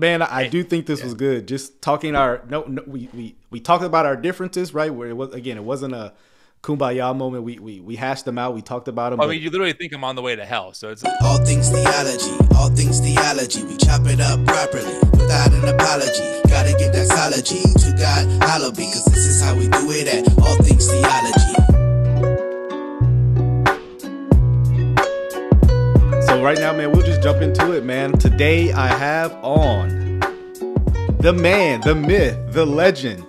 Man, I do think this was good. Just talking we talked about our differences, right? Where it wasn't a kumbaya moment. We hashed them out. We talked about them. I mean, you literally think I'm on the way to hell. So it's all things theology, all things theology. We chop it up properly without an apology. Gotta give that theology to God, hallowed be, because this is how we do it at All Things Theology. So right now, man, we'll just jump into it, man. Today I have on the man, the myth, the legend,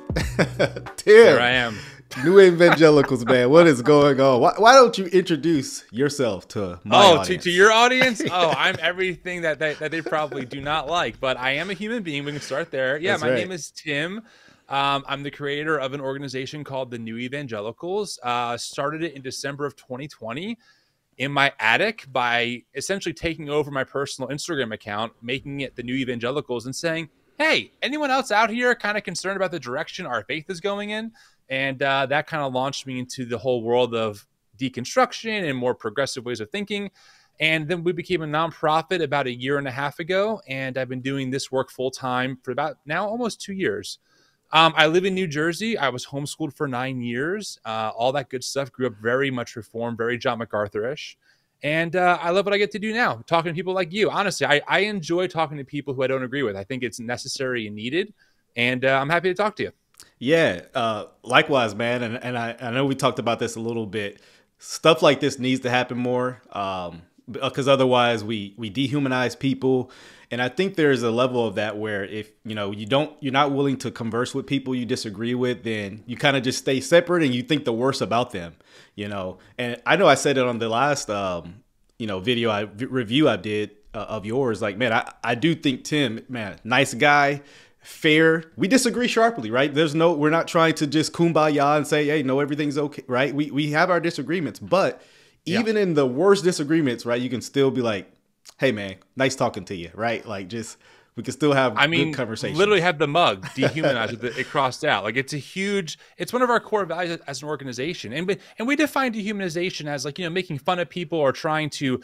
Tim. Here I am. New Evangelicals, man. What is going on? Why don't you introduce yourself to my audience? To your audience? Oh, I'm everything that they probably do not like, but I am a human being. We can start there. Yeah, my name is Tim. I'm the creator of an organization called the New Evangelicals. Started it in December of 2020 in my attic by essentially taking over my personal Instagram account, making it the New Evangelicals, and saying, hey, anyone else out here kind of concerned about the direction our faith is going in? And that kind of launched me into the whole world of deconstruction and more progressive ways of thinking. And then we became a nonprofit about 1.5 years ago. And I've been doing this work full time for about now almost 2 years. I live in New Jersey. I was homeschooled for 9 years. All that good stuff. Grew up very much Reformed, very John MacArthur-ish. And I love what I get to do now, talking to people like you. Honestly, I enjoy talking to people who I don't agree with. I think it's necessary and needed. And I'm happy to talk to you. Yeah, likewise, man. And I know we talked about this a little bit. Stuff like this needs to happen more because otherwise we dehumanize people. And I think there's a level of that where if, you're not willing to converse with people you disagree with, then you kind of just stay separate and you think the worst about them, And I know I said it on the last, review I did of yours. Like, man, I do think Tim, man, nice guy. Fair. We disagree sharply, right? We're not trying to just kumbaya and say, hey, no, everything's okay, right? We have our disagreements, but even in the worst disagreements, right, you can still be like, hey, man, nice talking to you, right? Like, just we can still have good conversation. Literally have the mug dehumanized with it crossed out. Like it's one of our core values as an organization. And we define dehumanization as like, making fun of people or trying to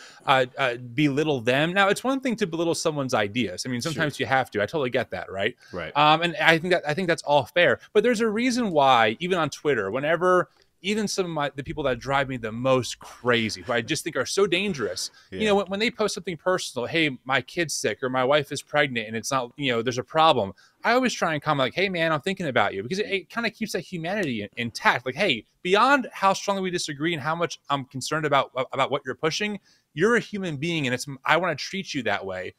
belittle them. Now, it's one thing to belittle someone's ideas. I mean, sometimes you have to. I totally get that, right? Right. And I think that's all fair. But there's a reason why, even on Twitter, whenever even some of the people that drive me the most crazy, who I just think are so dangerous, when they post something personal, hey, my kid's sick or my wife is pregnant and it's not, there's a problem. I always try and comment like, hey, man, I'm thinking about you, because it kind of keeps that humanity intact. Like, hey, beyond how strongly we disagree and how much I'm concerned about what you're pushing, you're a human being. And I want to treat you that way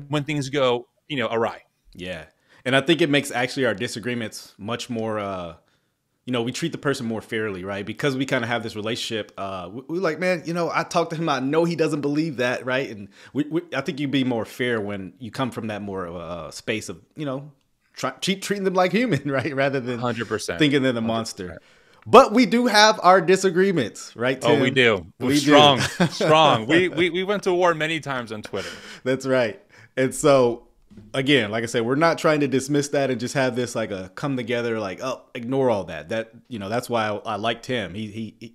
when things go, awry. Yeah. And I think it makes actually our disagreements much more, we treat the person more fairly, right? Because we kind of have this relationship. We're like, man, I talk to him. I know he doesn't believe that, right? And I think you'd be more fair when you come from that more space of, treating them like human, right? Rather than 100% thinking they're the monster. But we do have our disagreements, right, Tim? Oh, we do. We're strong. We went to war many times on Twitter. That's right. And so, again, like I said, we're not trying to dismiss that and just have this like a come together, like, oh, ignore all that. That's why I like Tim. He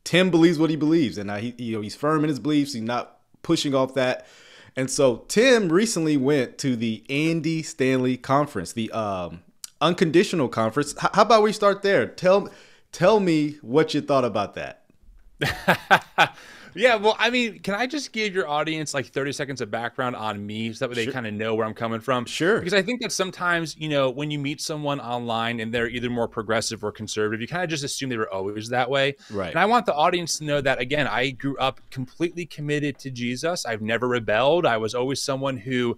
Tim believes what he believes, and he's firm in his beliefs. He's not pushing off that. And so Tim recently went to the Andy Stanley conference, the unconditional conference. How about we start there? Tell me what you thought about that. Yeah, well, I mean, can I just give your audience like 30 seconds of background on me so that way they kind of know where I'm coming from? Sure. Because I think that sometimes, when you meet someone online and they're either more progressive or conservative, you kind of just assume they were always that way. Right. And I want the audience to know that, again, I grew up completely committed to Jesus. I've never rebelled. I was always someone who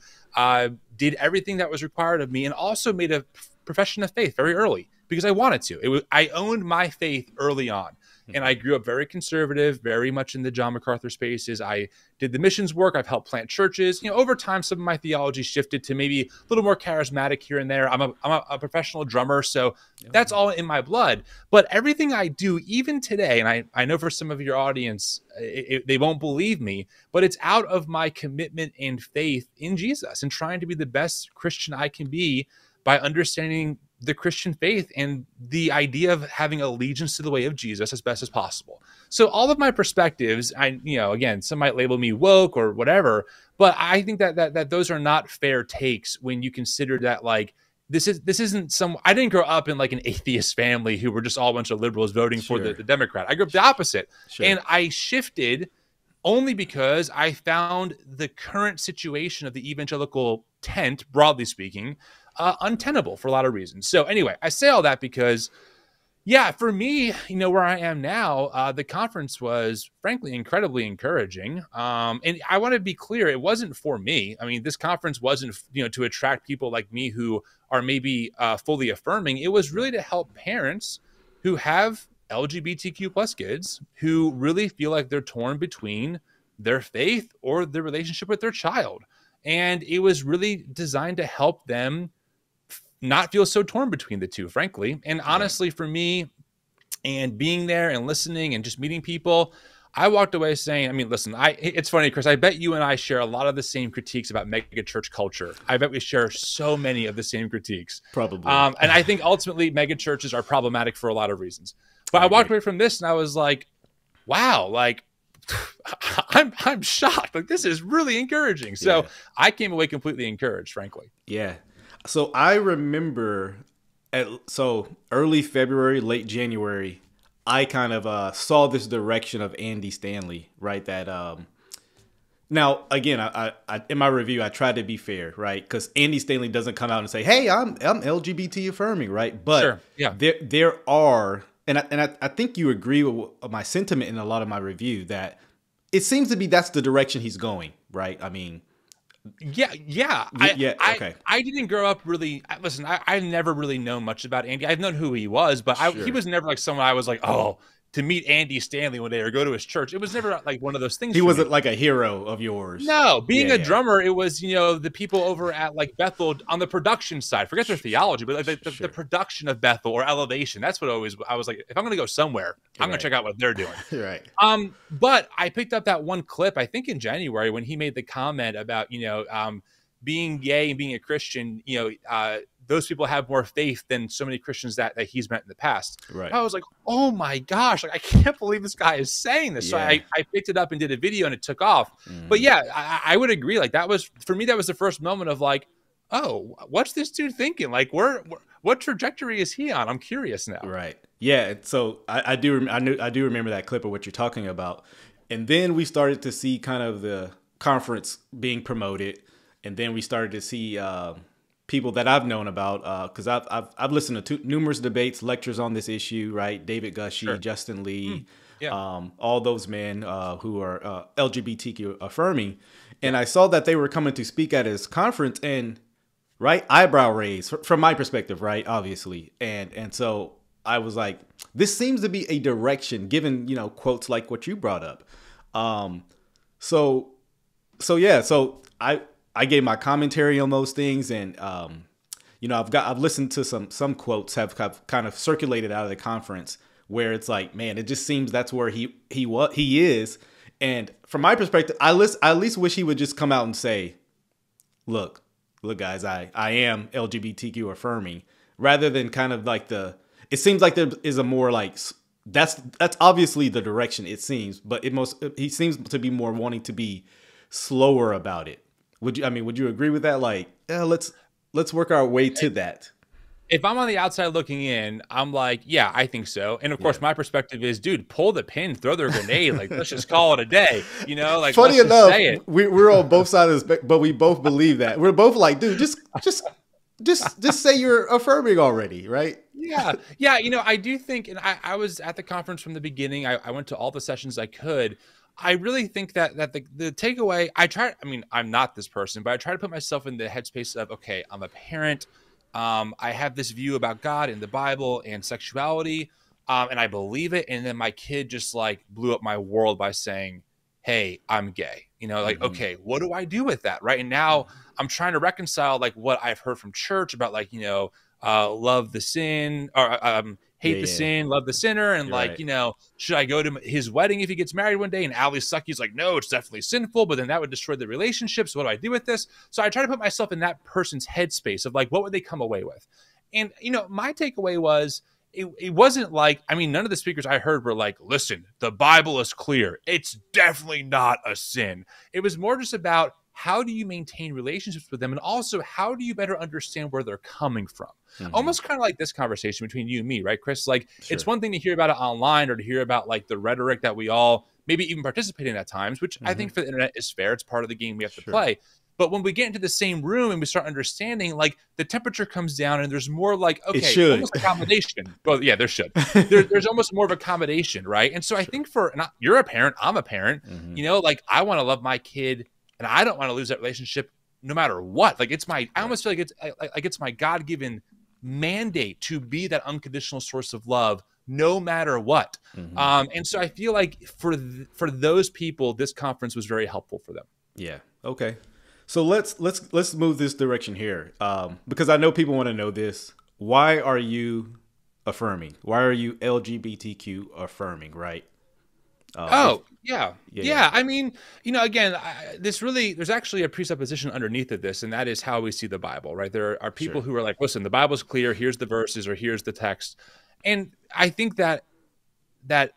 did everything that was required of me and also made a profession of faith very early because I wanted to. I owned my faith early on. And I grew up very conservative, very much in the John MacArthur spaces. I did the missions work. I've helped plant churches. Over time, some of my theology shifted to maybe a little more charismatic here and there. I'm a professional drummer, so that's all in my blood. But everything I do, even today, and I know for some of your audience, they won't believe me, but it's out of my commitment and faith in Jesus and trying to be the best Christian I can be by understanding the Christian faith and the idea of having allegiance to the way of Jesus as best as possible. So all of my perspectives, again, some might label me woke or whatever, but I think that those are not fair takes when you consider that, like, this isn't I didn't grow up in like an atheist family who were just all a bunch of liberals voting for the Democrat. I grew up the opposite. And I shifted only because I found the current situation of the evangelical tent, broadly speaking, untenable for a lot of reasons. So anyway, I say all that because, yeah, for me, where I am now, the conference was frankly incredibly encouraging. And I want to be clear, it wasn't for me. I mean, this conference wasn't, to attract people like me who are maybe fully affirming. It was really to help parents who have LGBTQ plus kids who really feel like they're torn between their faith or their relationship with their child. And it was really designed to help them not feel so torn between the two, frankly. And honestly, for me, and being there and listening and just meeting people, I walked away saying, I mean, listen, it's funny, Chris, I bet you and I share a lot of the same critiques about mega church culture. I bet we share so many of the same critiques. Probably. And I think ultimately mega churches are problematic for a lot of reasons. But I walked away from this and I was like, wow, like, I'm shocked. Like, this is really encouraging. So I came away completely encouraged, frankly. Yeah. So I remember early February, late January, I kind of saw this direction of Andy Stanley, right? That now, again, I in my review, I tried to be fair, right? Because Andy Stanley doesn't come out and say, hey, I'm LGBT affirming, right? But there are, and I think you agree with my sentiment in a lot of my review, that it seems to be that's the direction he's going, right? I mean, okay. I didn't grow up really. Listen, I never really known much about Andy. I've known who he was, but he was never like someone I was like, oh, to meet Andy Stanley one day or go to his church. It was never like one of those things. He wasn't like a hero of yours. No, being a drummer, it was, the people over at like Bethel on the production side, forget their theology, but like the production of Bethel or Elevation. That's what I was like, if I'm going to go somewhere, I'm going to check out what they're doing. Right. But I picked up that one clip, I think in January, when he made the comment about, being gay and being a Christian, those people have more faith than so many Christians that he's met in the past. Right. I was like, oh my gosh, like I can't believe this guy is saying this. So I picked it up and did a video and it took off. But yeah, I would agree. Like for me, that was the first moment of like, oh, what's this dude thinking? Like what trajectory is he on? I'm curious now. Right. Yeah. So I do remember that clip of what you're talking about. And then we started to see kind of the conference being promoted. And then we started to see, people that I've known about, because I've listened to numerous debates, lectures on this issue, right? David Gushee, Justin Lee, all those men who are LGBTQ affirming. And I saw that they were coming to speak at his conference and, right, eyebrow raise from my perspective, right, obviously. And so I was like, this seems to be a direction given, quotes like what you brought up. So I gave my commentary on those things, and I've listened to some quotes have kind of circulated out of the conference where it's like, man, it just seems that's where he is. And from my perspective, I at least wish he would just come out and say, look guys, I am LGBTQ affirming, rather than kind of like it seems like there is a more like, that's obviously the direction it seems, but he seems to be more wanting to be slower about it. Would you agree with that? Like, let's work our way to that. If I'm on the outside looking in, I'm like, yeah, I think so. And of course, my perspective is, dude, pull the pin, throw the grenade. Like, let's just call it a day. Like, funny enough, we're on both sides of the but we both believe that. We're both like, dude, just say you're affirming already, right? Yeah. I do think, and I was at the conference from the beginning. I went to all the sessions I could. I really think that the takeaway, I'm not this person, but I try to put myself in the headspace of, okay, I'm a parent. I have this view about God and the Bible and sexuality, and I believe it. And then my kid just like blew up my world by saying, hey, I'm gay. Okay, what do I do with that? Right. And now I'm trying to reconcile like what I've heard from church about like, love the sin, or hate the sin, love the sinner. And should I go to his wedding if he gets married one day? And Ali Sucky's like, no, it's definitely sinful, but then that would destroy the relationship. So what do I do with this? So I try to put myself in that person's headspace of like, what would they come away with? And, you know, my takeaway was, it wasn't like, I mean, none of the speakers I heard were like, listen, the Bible is clear. It's definitely not a sin. It was more just about, how do you maintain relationships with them? And also, how do you better understand where they're coming from? Almost kind of like this conversation between you and me, right, Chris? Like, it's one thing to hear about it online or to hear about like the rhetoric that we all maybe even participate in at times, which I think for the internet is fair. It's part of the game we have to play. But when we get into the same room and we start understanding, like, the temperature comes down and there's more like, okay, almost accommodation. Well, yeah, there should. There's almost more of accommodation, right? And so I think you're a parent, I'm a parent, you know, like, I want to love my kid and I don't want to lose that relationship no matter what. Like, I almost feel like it's my God-given mandate to be that unconditional source of love no matter what. And so I feel like for those people, this conference was very helpful for them. Yeah. Okay. So let's move this direction here, because I know people want to know this. Why are you affirming? Why are you LGBTQ affirming? Right? Yeah. I mean, you know, again, there's actually a presupposition underneath of this, and that is how we see the Bible, right? There are people who are like, listen, the Bible's clear. Here's the verses, or here's the text. And I think that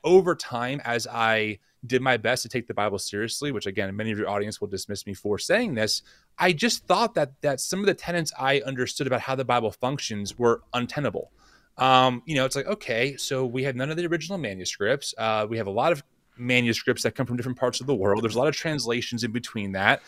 over time, as I did my best to take the Bible seriously, which again, many of your audience will dismiss me for saying this, I just thought that some of the tenets I understood about how the Bible functions were untenable. You know, it's like, okay, so we have none of the original manuscripts. We have a lot of manuscripts that come from different parts of the world. There's a lot of translations in between that.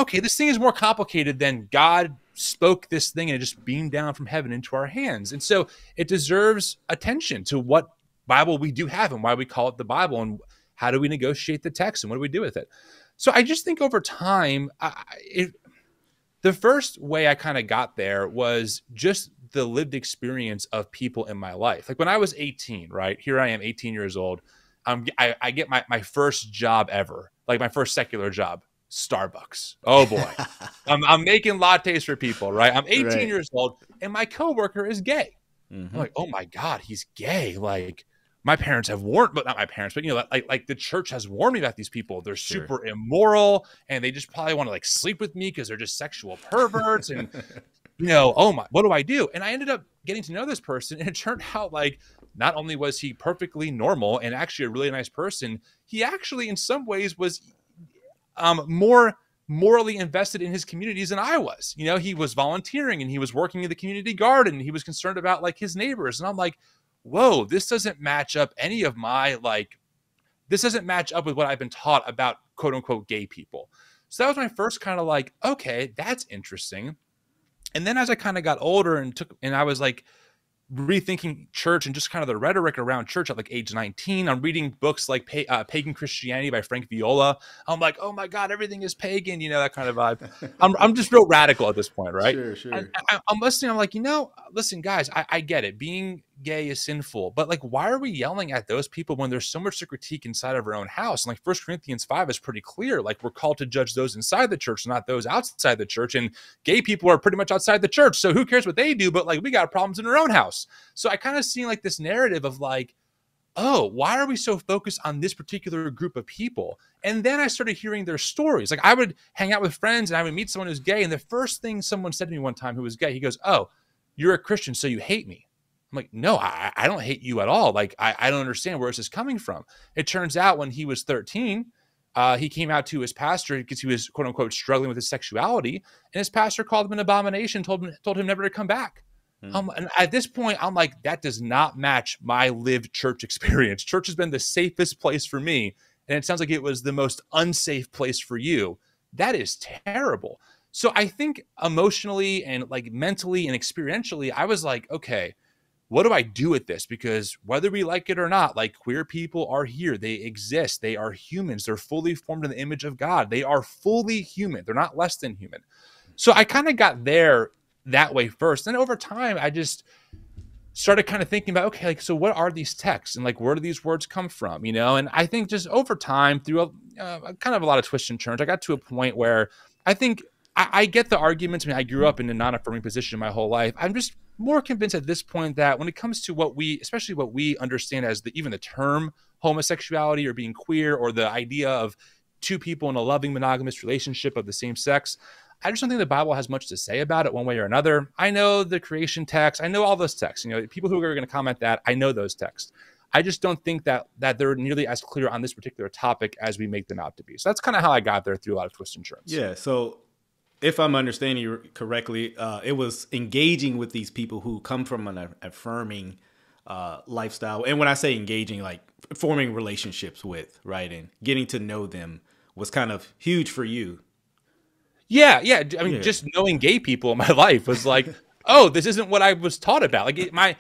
Okay, this thing is more complicated than God spoke this thing and it just beamed down from heaven into our hands. And so it deserves attention to what Bible we do have and why we call it the Bible, and how do we negotiate the text and what do we do with it? So I just think over time, the first way I kind of got there was just the lived experience of people in my life. Like when I was 18, right? Here I am, 18 years old. I get my first job ever, like my first secular job, Starbucks. Oh boy. I'm making lattes for people, right? I'm 18 years old and my coworker is gay. I'm like, oh my God, he's gay. Like, my parents have warned, but not my parents, but, you know, like the church has warned me about these people. They're super immoral and they just probably want to like sleep with me because they're just sexual perverts. And, you know, oh my, what do I do? And I ended up getting to know this person, and it turned out like, not only was he perfectly normal and actually a really nice person, he actually in some ways was more morally invested in his communities than I was. You know, he was volunteering and he was working in the community garden. And he was concerned about like his neighbors. And I'm like, whoa, this doesn't match up this doesn't match up with what I've been taught about quote unquote gay people. So that was my first kind of like, okay, that's interesting. And then as I kind of got older and I was like rethinking church and just kind of the rhetoric around church at like age 19, I'm reading books like Pagan Christianity by Frank Viola. I'm like, oh my God, everything is pagan, you know, that kind of vibe. I'm just real radical at this point, right? Sure. And I'm listening. I'm like, you know, listen, guys, I get it. Being gay is sinful, but like, why are we yelling at those people when there's so much to critique inside of our own house? And like 1 Corinthians 5 is pretty clear. Like, we're called to judge those inside the church, not those outside the church. And gay people are pretty much outside the church. So who cares what they do? But like, we got problems in our own house. So I kind of seen like this narrative of like, oh, why are we so focused on this particular group of people? And then I started hearing their stories. Like, I would hang out with friends and I would meet someone who's gay. And the first thing someone said to me one time who was gay, he goes, oh, you're a Christian, so you hate me. I'm like, no, I don't hate you at all. Like, I don't understand where this is coming from. It turns out when he was 13, he came out to his pastor because he was, quote unquote, struggling with his sexuality. And his pastor called him an abomination, told him never to come back. And at this point, I'm like, that does not match my lived church experience. Church has been the safest place for me. And it sounds like it was the most unsafe place for you. That is terrible. So I think emotionally and like mentally and experientially, I was like, okay, what do I do with this? Because whether we like it or not, like, queer people are here. They exist. They are humans. They're fully formed in the image of God. They are fully human. They're not less than human. So I kind of got there that way first. And over time, I just started kind of thinking about, okay, like, so what are these texts and like, where do these words come from? You know, and I think just over time through kind of a lot of twists and turns, I got to a point where I think I get the arguments. I mean, I grew up in a non-affirming position my whole life. I'm just more convinced at this point that when it comes to especially what we understand as even the term homosexuality or being queer or the idea of two people in a loving monogamous relationship of the same sex, I just don't think the Bible has much to say about it one way or another. I know the creation text. I know all those texts. You know, people who are going to comment that, I know those texts. I just don't think that they're nearly as clear on this particular topic as we make them out to be. So that's kind of how I got there through a lot of twists and turns. Yeah. So if I'm understanding you correctly, it was engaging with these people who come from an affirming lifestyle. And when I say engaging, like forming relationships with, right, and getting to know them was kind of huge for you. Yeah. I mean, just knowing gay people in my life was like, oh, this isn't what I was taught about. Like my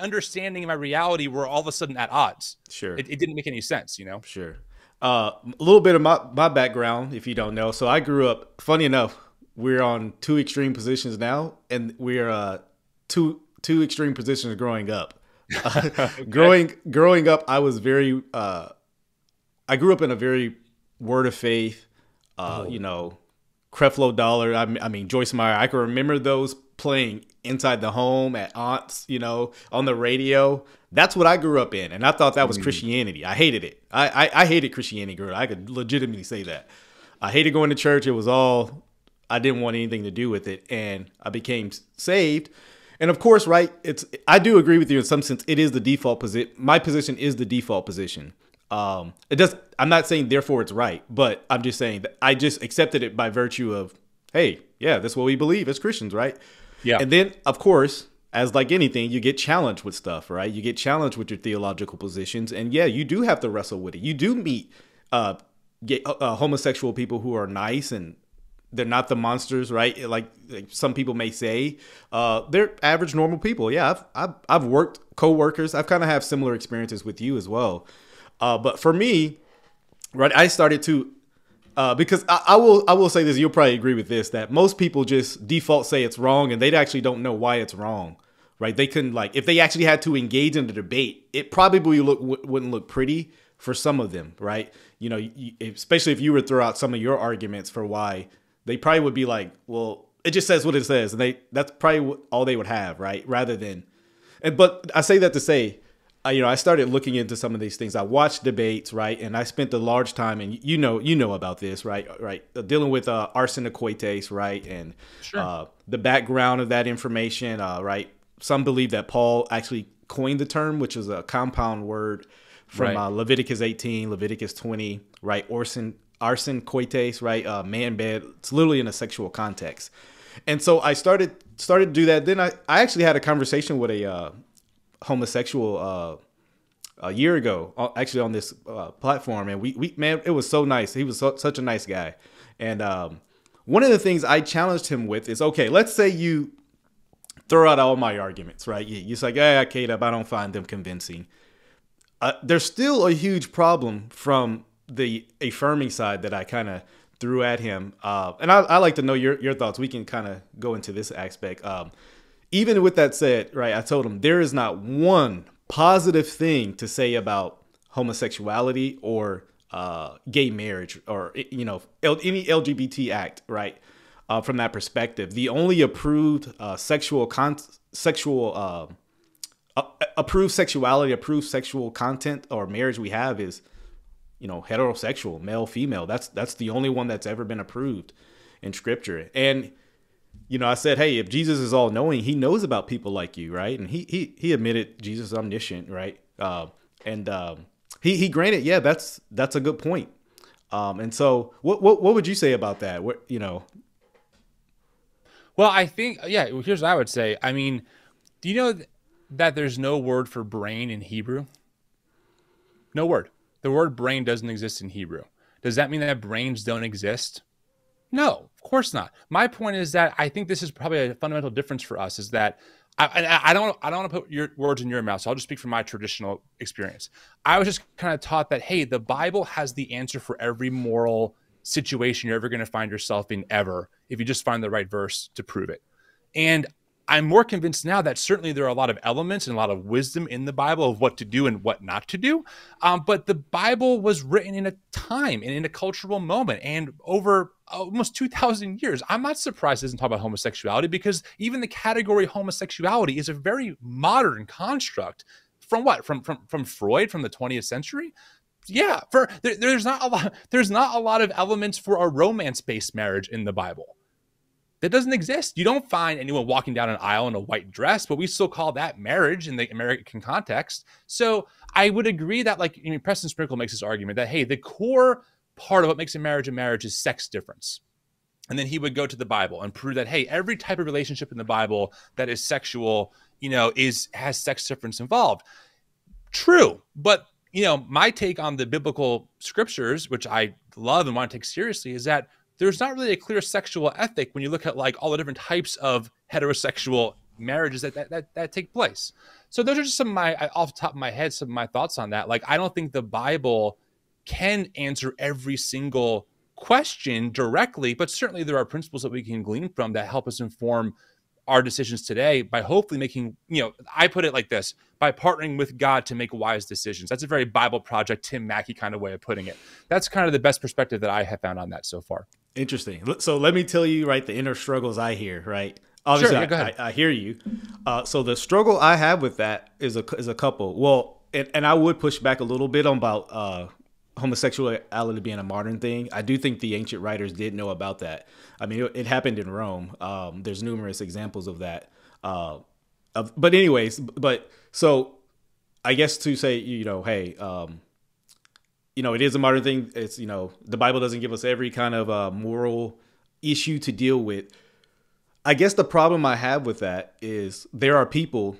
understanding and my reality were all of a sudden at odds. Sure. It didn't make any sense, you know? Sure. A little bit of my background, if you don't know. So I grew up, funny enough, we're on two extreme positions now, and we're two extreme positions growing up. Okay. Growing up, I was very, I grew up in a very word of faith, you know, Creflo Dollar. I mean, Joyce Meyer. I can remember those playing inside the home at aunts, you know, on the radio. That's what I grew up in, and I thought that was Christianity. I hated it. I hated Christianity growing up. I could legitimately say that. I hated going to church. It was all, I didn't want anything to do with it, and I became saved. And of course, right, I do agree with you in some sense. It is the default position. My position is the default position. I'm not saying therefore it's right, but I'm just saying that I just accepted it by virtue of, hey, yeah, that's what we believe as Christians, right? Yeah. And then, of course, as like anything, you get challenged with stuff, right? You get challenged with your theological positions, and yeah, you do have to wrestle with it. You do meet homosexual people who are nice, and they're not the monsters, right? Like some people may say, they're average, normal people. Yeah, I've worked coworkers. I've kind of have similar experiences with you as well. But for me, right, I started to, because I will say this, you'll probably agree with this, that most people just default say it's wrong and they actually don't know why it's wrong, right? They couldn't, like, if they actually had to engage in the debate, it probably wouldn't look pretty for some of them, right? You know, especially if you were to throw out some of your arguments for why, they probably would be like, well, it just says what it says. And that's probably all they would have, right? Rather than, but I say that to say, you know, I started looking into some of these things. I watched debates, right? And I spent a large time, and you know about this, right? Dealing with Arsene Coites, right? And sure. The background of that information, right? Some believe that Paul actually coined the term, which is a compound word from Leviticus 18, Leviticus 20, right? Arsene Coites, right? Man bed. It's literally in a sexual context. And so I started to do that. Then I actually had a conversation with a homosexual a year ago, actually on this platform, and we man, it was so nice. He was such a nice guy. And one of the things I challenged him with is, okay, let's say you throw out all my arguments, right? You're like, yeah, Caleb, I don't find them convincing. There's still a huge problem from the affirming side that I kind of threw at him. And I like to know your thoughts. We can kind of go into this aspect. Even with that said, right, I told him there is not one positive thing to say about homosexuality or gay marriage or, you know, any LGBT act, right? From that perspective, the only approved approved sexuality, approved sexual content or marriage we have is, you know, heterosexual, male, female. That's the only one that's ever been approved in Scripture. And you know, I said, hey, if Jesus is all knowing, he knows about people like you, right? And he admitted Jesus is omniscient, right? He granted, yeah, that's a good point. And so what would you say about that? What, you know? Well, I think, yeah, here's what I would say. I mean, do you know that there's no word for brain in Hebrew? No word. The word brain doesn't exist in Hebrew. Does that mean that brains don't exist? No, of course not. My point is that I think this is probably a fundamental difference for us, is that I don't want to put your words in your mouth, so I'll just speak from my traditional experience. I was just kind of taught that, hey, the Bible has the answer for every moral situation you're ever going to find yourself in ever, if you just find the right verse to prove it. And I'm more convinced now that certainly there are a lot of elements and a lot of wisdom in the Bible of what to do and what not to do. But the Bible was written in a time and in a cultural moment and over almost 2,000 years. I'm not surprised it doesn't talk about homosexuality, because even the category homosexuality is a very modern construct. From what? From Freud, from the 20th century? Yeah, there's not a lot of elements for a romance-based marriage in the Bible. that doesn't exist. You don't find anyone walking down an aisle in a white dress, but we still call that marriage in the American context. So I would agree that, like, Preston Sprinkle makes this argument that, hey, the core part of what makes a marriage is sex difference. And then he would go to the Bible and prove that, hey, every type of relationship in the Bible that is sexual, has sex difference involved. True. But, my take on the biblical scriptures, which I love and want to take seriously, is that there's not really a clear sexual ethic when you look at like all the different types of heterosexual marriages that take place. So those are just some of my, off the top of my head, some of my thoughts on that. Like, I don't think the Bible can answer every single question directly, but certainly there are principles that we can glean from that help us inform our decisions today by hopefully making, I put it like this, by partnering with God to make wise decisions. That's a very Bible Project, Tim Mackey kind of way of putting it. That's kind of the best perspective that I have found on that so far. Interesting. So let me tell you, right, the inner struggles I hear, right? Obviously, sure, yeah, go ahead. I hear you. So the struggle I have with that is a couple. Well, and I would push back a little bit on about homosexuality being a modern thing. I do think the ancient writers did know about that. I mean, it happened in Rome. There's numerous examples of that. But anyways, so I guess to say, hey, it is a modern thing. It's, the Bible doesn't give us every kind of moral issue to deal with. I guess the problem I have with that is there are people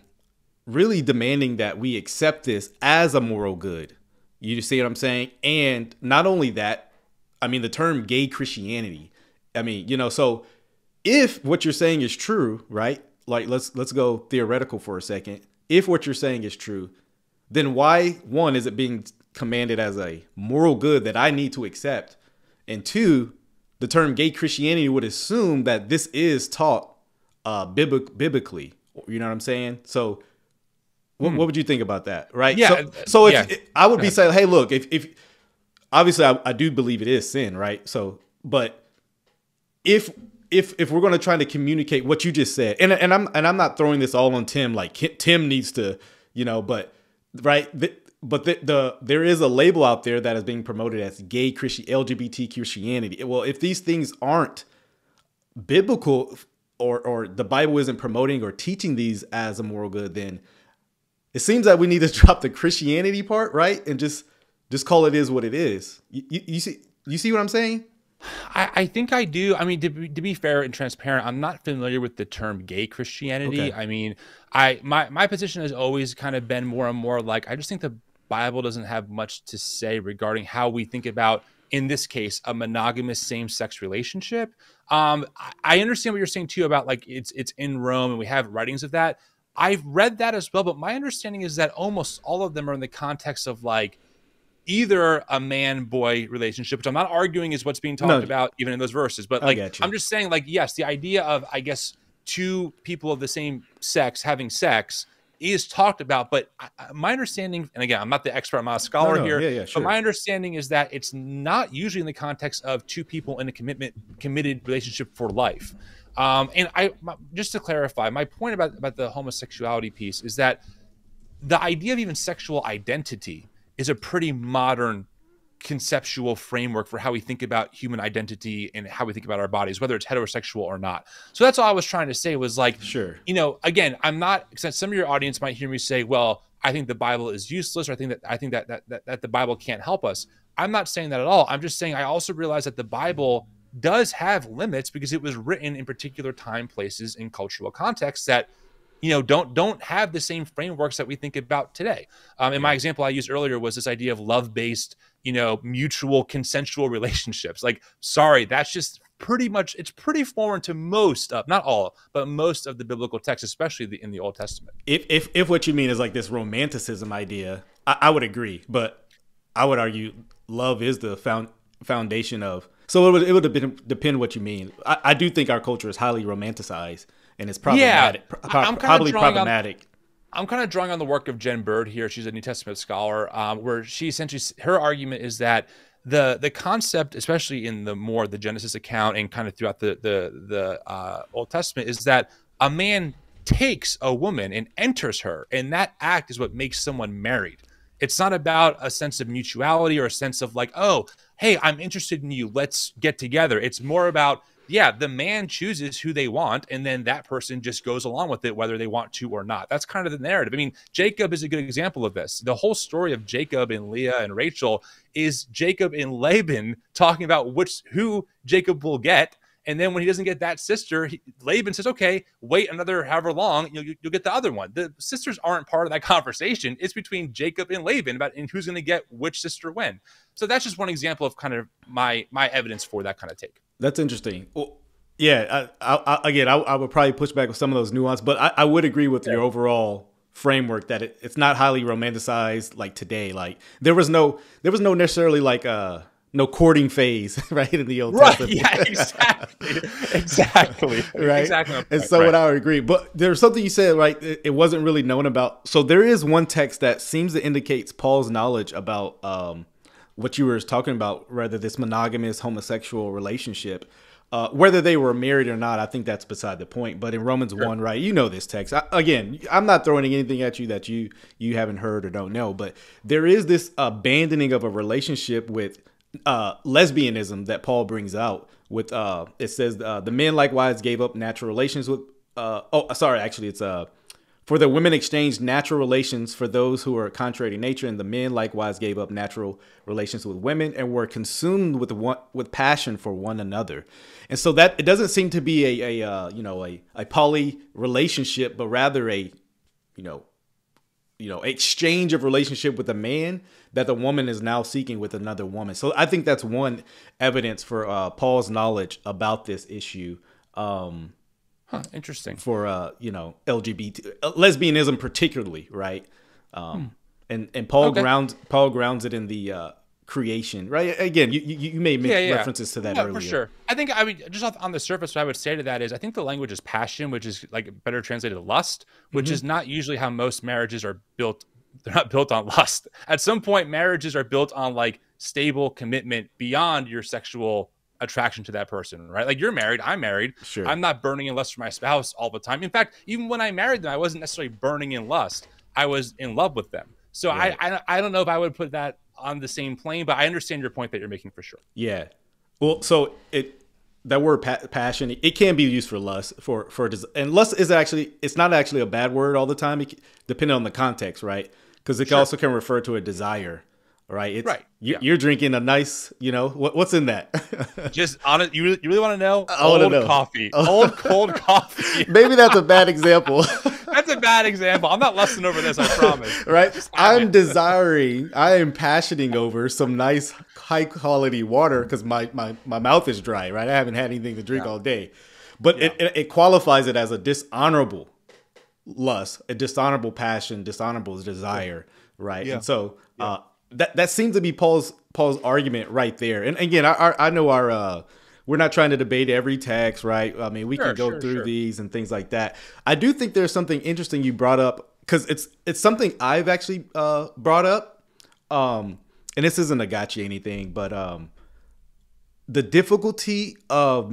really demanding that we accept this as a moral good. You see what I'm saying? And not only that, I mean, the term gay Christianity, I mean, so if what you're saying is true, right? Like, let's go theoretical for a second. If what you're saying is true, then why, one, is it being commanded as a moral good that I need to accept? And two, the term gay Christianity would assume that this is taught biblically. You know what I'm saying? So what would you think about that? Right. Yeah. So if I would be saying, hey, look, if obviously I do believe it is sin. Right. So, but if we're going to try to communicate what you just said, and I'm not throwing this all on Tim, like Tim needs to, but right. But there is a label out there that is being promoted as gay LGBT Christianity. Well, if these things aren't biblical or the Bible isn't promoting or teaching these as a moral good, then it seems that we need to drop the Christianity part, right? And just call it is what it is. You see what I'm saying? I think I do. I mean, to be fair and transparent, I'm not familiar with the term gay Christianity. Okay. I mean, my position has always kind of been more and more like, I just think the Bible doesn't have much to say regarding how we think about, in this case, a monogamous same-sex relationship. I understand what you're saying too about like it's in Rome and we have writings of that. I've read that as well, but my understanding is that almost all of them are in the context of like either a man-boy relationship, which I'm not arguing is what's being talked about even in those verses, but like I'm just saying, like, yes, the idea of, I guess, two people of the same sex having sex is talked about, but my understanding, and again, I'm not the expert, I'm not a scholar here, sure. But my understanding is that it's not usually in the context of two people in a committed relationship for life. And just to clarify, my point about the homosexuality piece is that the idea of even sexual identity is a pretty modern conceptual framework for how we think about human identity and how we think about our bodies, whether it's heterosexual or not. So that's all I was trying to say was like, sure, again, I'm not, because some of your audience might hear me say, well, I think the Bible is useless, or I think that the Bible can't help us. I'm not saying that at all. I'm just saying I also realize that the Bible does have limits because it was written in particular time, places, and cultural contexts that don't have the same frameworks that we think about today. And my example I used earlier was this idea of love-based, mutual consensual relationships. Like, sorry, that's just pretty much, it's pretty foreign to most of, not all, but most of the biblical texts, especially in the Old Testament. If what you mean is like this romanticism idea, I would agree, but I would argue love is the foundation of. So it would depend what you mean. I do think our culture is highly romanticized, and it's problematic. Probably problematic. I'm kind of drawing on the work of Jen Bird here. She's a New Testament scholar, where she essentially, her argument is that the concept, especially in the Genesis account and kind of throughout the Old Testament, is that a man takes a woman and enters her, and that act is what makes someone married. It's not about a sense of mutuality or a sense of like, oh, hey, I'm interested in you, let's get together. It's more about yeah, the man chooses who they want, and then that person just goes along with it, whether they want to or not. That's kind of the narrative. I mean, Jacob is a good example of this. The whole story of Jacob and Leah and Rachel is Jacob and Laban talking about who Jacob will get. And then when he doesn't get that sister, Laban says, okay, wait another however long, you'll get the other one. The sisters aren't part of that conversation. It's between Jacob and Laban about who's going to get which sister when. So that's just one example of kind of my evidence for that kind of take. That's interesting. Well, yeah, I would probably push back with some of those nuance, but I would agree with your overall framework that it's not highly romanticized like today. Like there was no necessarily like no courting phase, right, in the Old Testament. Yeah, exactly. Right. Exactly. And so what I would agree. But there's something you said, right, it wasn't really known about. So there is one text that seems to indicate Paul's knowledge about what you were talking about, rather this monogamous homosexual relationship. Whether they were married or not, I think that's beside the point. But in Romans 1, right, you know this text. Again, I'm not throwing anything at you that you haven't heard or don't know. But there is this abandoning of a relationship with lesbianism that Paul brings out with it says the men likewise gave up natural relations with it's for the women exchanged natural relations for those who are contrary to nature, and the men likewise gave up natural relations with women and were consumed with passion for one another. And so that it doesn't seem to be a poly relationship, but rather a exchange of relationship with a man that the woman is now seeking with another woman. So I think that's one evidence for Paul's knowledge about this issue. Interesting. For LGBT lesbianism particularly, right? And Paul grounds it in the creation, right? Again, you may make references to that earlier. For sure. I think just on the surface, what I would say to that is I think the language is passion, which is like better translated lust, which is not usually how most marriages are built. They're not built on lust. At some point, marriages are built on like stable commitment beyond your sexual attraction to that person, right? Like you're married, I'm married. Sure. I'm not burning in lust for my spouse all the time. In fact, even when I married them, I wasn't necessarily burning in lust. I was in love with them. So right. I don't know if I would put that on the same plane, but I understand your point that you're making for sure. Yeah. Well, so that word passion, it can be used for lust and lust is it's not actually a bad word all the time, depending on the context, right? Because it also can refer to a desire. Right. It's, right. You're drinking a nice, what's in that? Just honest. You really want to know? Old coffee. Old cold coffee. Maybe that's a bad example. That's a bad example. I'm not lusting over this, I promise. Right. I am passioning over some nice high quality water because my mouth is dry. Right. I haven't had anything to drink all day. But it qualifies it as a dishonorable lust, a dishonorable passion, dishonorable desire. Right. Yeah. And so that seems to be Paul's argument right there. And again, I know we're not trying to debate every text, right? I mean, we can go through these and things like that. I do think there's something interesting you brought up because it's something I've actually brought up. And this isn't a gotcha anything, but the difficulty of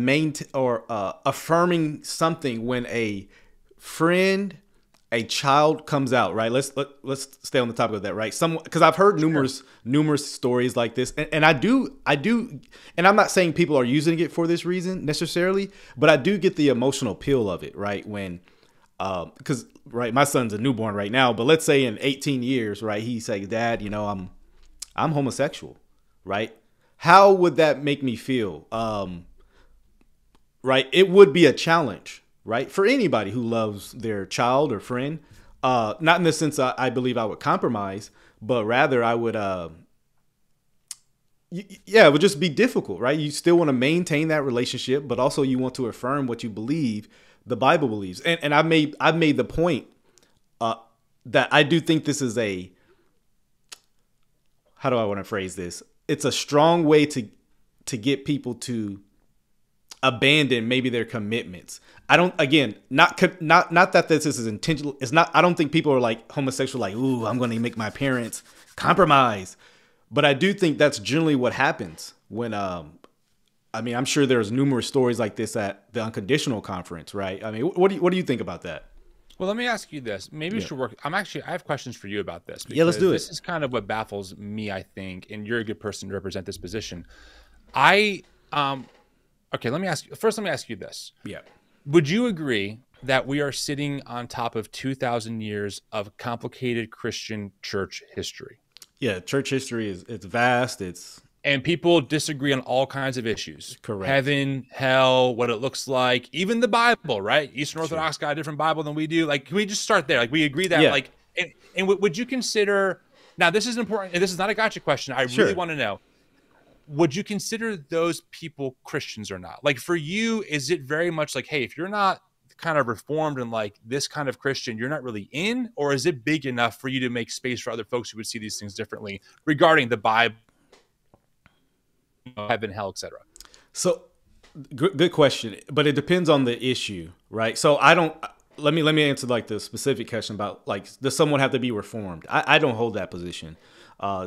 affirming something when a friend, a child comes out, right? Let's stay on the topic of that, right? Because I've heard numerous stories like this, and I do, and I'm not saying people are using it for this reason necessarily, but I do get the emotional appeal of it, right? When, because right, my son's a newborn right now, but let's say in 18 years, right, he says, "Dad, I'm homosexual," right? How would that make me feel? Right, it would be a challenge. Right. For anybody who loves their child or friend, not in the sense I believe I would compromise, but rather I would, it would just be difficult. Right. You still want to maintain that relationship, but also you want to affirm what you believe the Bible believes. And I've made the point that I do think this is how do I want to phrase this? It's a strong way to get people to abandon maybe their commitments. I don't, again, not that this is intentional. It's not, I don't think people are like homosexual, like, ooh, I'm going to make my parents compromise. But I do think that's generally what happens when, I'm sure there's numerous stories like this at the Unconditional Conference, right? I mean, what do you think about that? Well, let me ask you this. Maybe we should work. I have questions for you about this. Yeah, let's do it. This is kind of what baffles me, I think, and you're a good person to represent this position. I Okay, let me ask you this. Yeah. Would you agree that we are sitting on top of 2,000 years of complicated Christian church history? Yeah, church history it's vast. And people disagree on all kinds of issues. Correct. Heaven, hell, what it looks like, even the Bible, right? Eastern Orthodox got a different Bible than we do. Like, can we just start there? Like, we agree that, like, and would you consider, now this is important, and this is not a gotcha question. I really want to know, would you consider those people Christians or not? Like, for you, is it very much like, hey, if you're not kind of reformed and like this kind of Christian, you're not really in? Or is it big enough for you to make space for other folks who would see these things differently regarding the Bible, heaven, hell, etc.? So good question, but it depends on the issue, right? So let me answer like the specific question about like, does someone have to be reformed? I don't hold that position.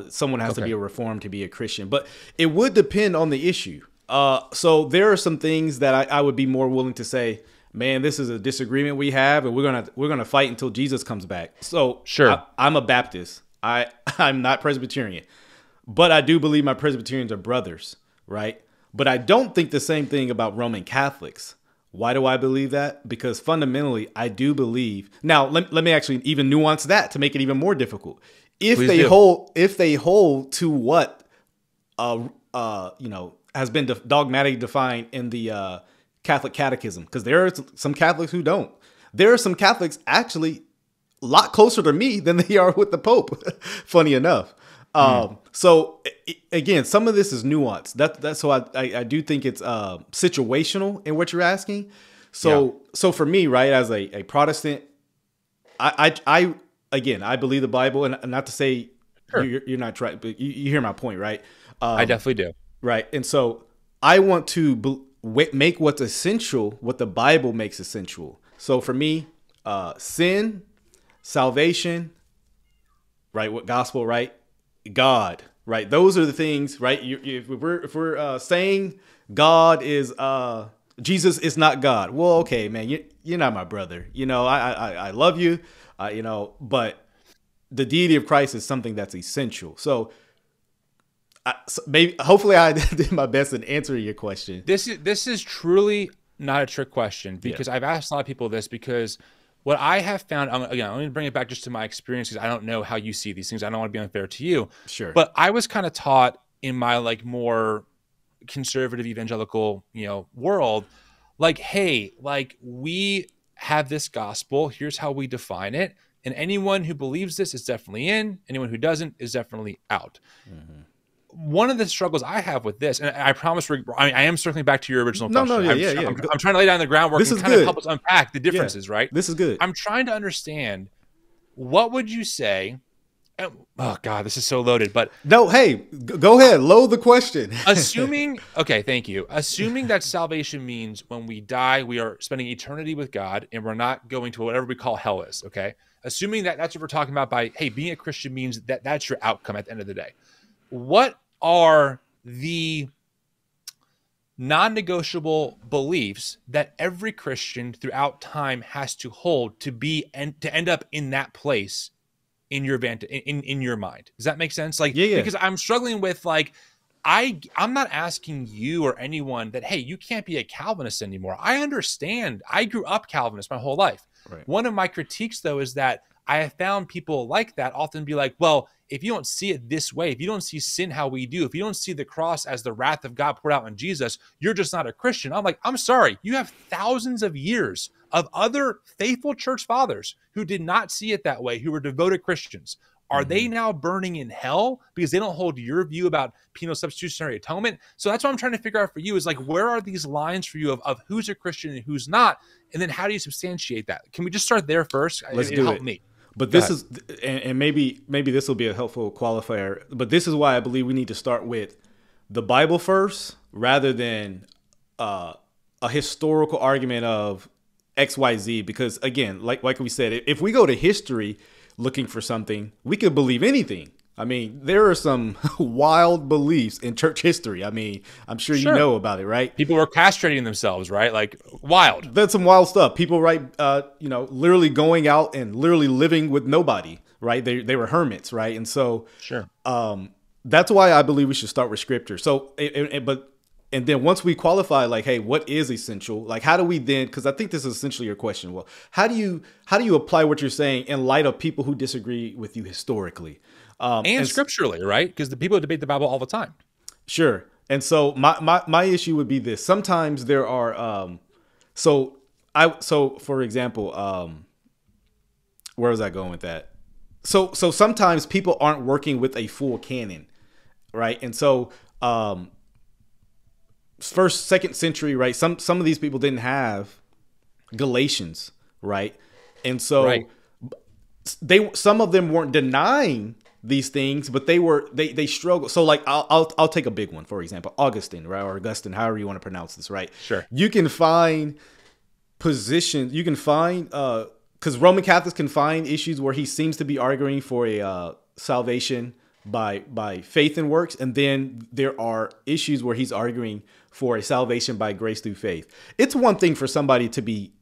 Someone has to be a reformed to be a Christian, but it would depend on the issue. So there are some things that I would be more willing to say, man, this is a disagreement we have, and we're gonna fight until Jesus comes back. So sure, I'm a Baptist. I'm not Presbyterian, but I do believe my Presbyterians are brothers, right? But I don't think the same thing about Roman Catholics. Why do I believe that? Because fundamentally, I do believe. Now, let me actually even nuance that to make it even more difficult. If they hold to what has been dogmatically defined in the Catholic Catechism, because there are some Catholics who don't. There are some Catholics actually a lot closer to me than they are with the Pope. Funny enough. So again, some of this is nuance. That's so I do think it's situational in what you're asking. So for me, right, as a Protestant, I believe the Bible, and not to say you're not trying, but you hear my point, right? I definitely do. Right, and so I want to make what's essential what the Bible makes essential. So for me, sin, salvation, right? What gospel, right? God, right? Those are the things, right? If we're saying God is Jesus is not God, well, okay, man, you're not my brother. I love you, but the deity of Christ is something that's essential. So hopefully I did my best in answering your question. This is truly not a trick question, because I've asked a lot of people this, because what I have found, again, let me bring it back just to my experience, because I don't know how you see these things. I don't want to be unfair to you. Sure. But I was kind of taught in my like more conservative evangelical, world, like, hey, like, we have this gospel. Here's how we define it. And anyone who believes this is definitely in. Anyone who doesn't is definitely out. Mm-hmm. One of the struggles I have with this, and I promise I am circling back to your original question. I'm trying to lay down the groundwork and kind of help us unpack the differences, right? This is good. I'm trying to understand, what would you say? Oh God, this is so loaded, but no, hey, go ahead. Load the question. Okay, thank you. Assuming that salvation means when we die, we are spending eternity with God and we're not going to whatever we call hell is, okay? Assuming that that's what we're talking about by, hey, being a Christian means that that's your outcome at the end of the day. What are the non-negotiable beliefs that every Christian throughout time has to hold to end up in that place in your in your mind? Does that make sense? Like, because I'm struggling with, like, I'm not asking you or anyone that, hey, you can't be a Calvinist anymore. I understand. I grew up Calvinist my whole life. Right. One of my critiques, though, is that I have found people like that often be like, well, if you don't see it this way, if you don't see sin how we do, if you don't see the cross as the wrath of God poured out on Jesus, you're just not a Christian. I'm like, I'm sorry. You have thousands of years of other faithful church fathers who did not see it that way, who were devoted Christians. Are they now burning in hell because they don't hold your view about penal substitutionary atonement? So that's what I'm trying to figure out for you, is like, where are these lines for you of who's a Christian and who's not? And then how do you substantiate that? Can we just start there first? Let's do it. Me. But this is, and maybe this will be a helpful qualifier, but this is why I believe we need to start with the Bible first, rather than a historical argument of XYZ. Because again, like we said, if we go to history looking for something, we could believe anything. I mean, there are some wild beliefs in church history. I mean, I'm sure you know about it, right? People were castrating themselves, right? Like, wild. That's some wild stuff. People, right, literally going out and literally living with nobody, right? They were hermits, right? And so that's why I believe we should start with scripture. So, but and then once we qualify, like, hey, what is essential? Like, how do we then, because I think this is essentially your question. Well, how do you apply what you're saying in light of people who disagree with you historically? And scripturally, right? Because the people debate the Bible all the time. Sure. And so my issue would be this. Sometimes there are, so for example, where was I going with that? So sometimes people aren't working with a full canon, right? And so, first, second century, right? Some of these people didn't have Galatians, right? And so some of them weren't denying these things, but they struggle. So like I'll take a big one, for example, Augustine, right? Or Augustine, however you want to pronounce this, right? Sure. You can find positions, you can find because Roman Catholics can find issues where he seems to be arguing for a salvation by faith and works, and then there are issues where he's arguing for a salvation by grace through faith. It's one thing for somebody to be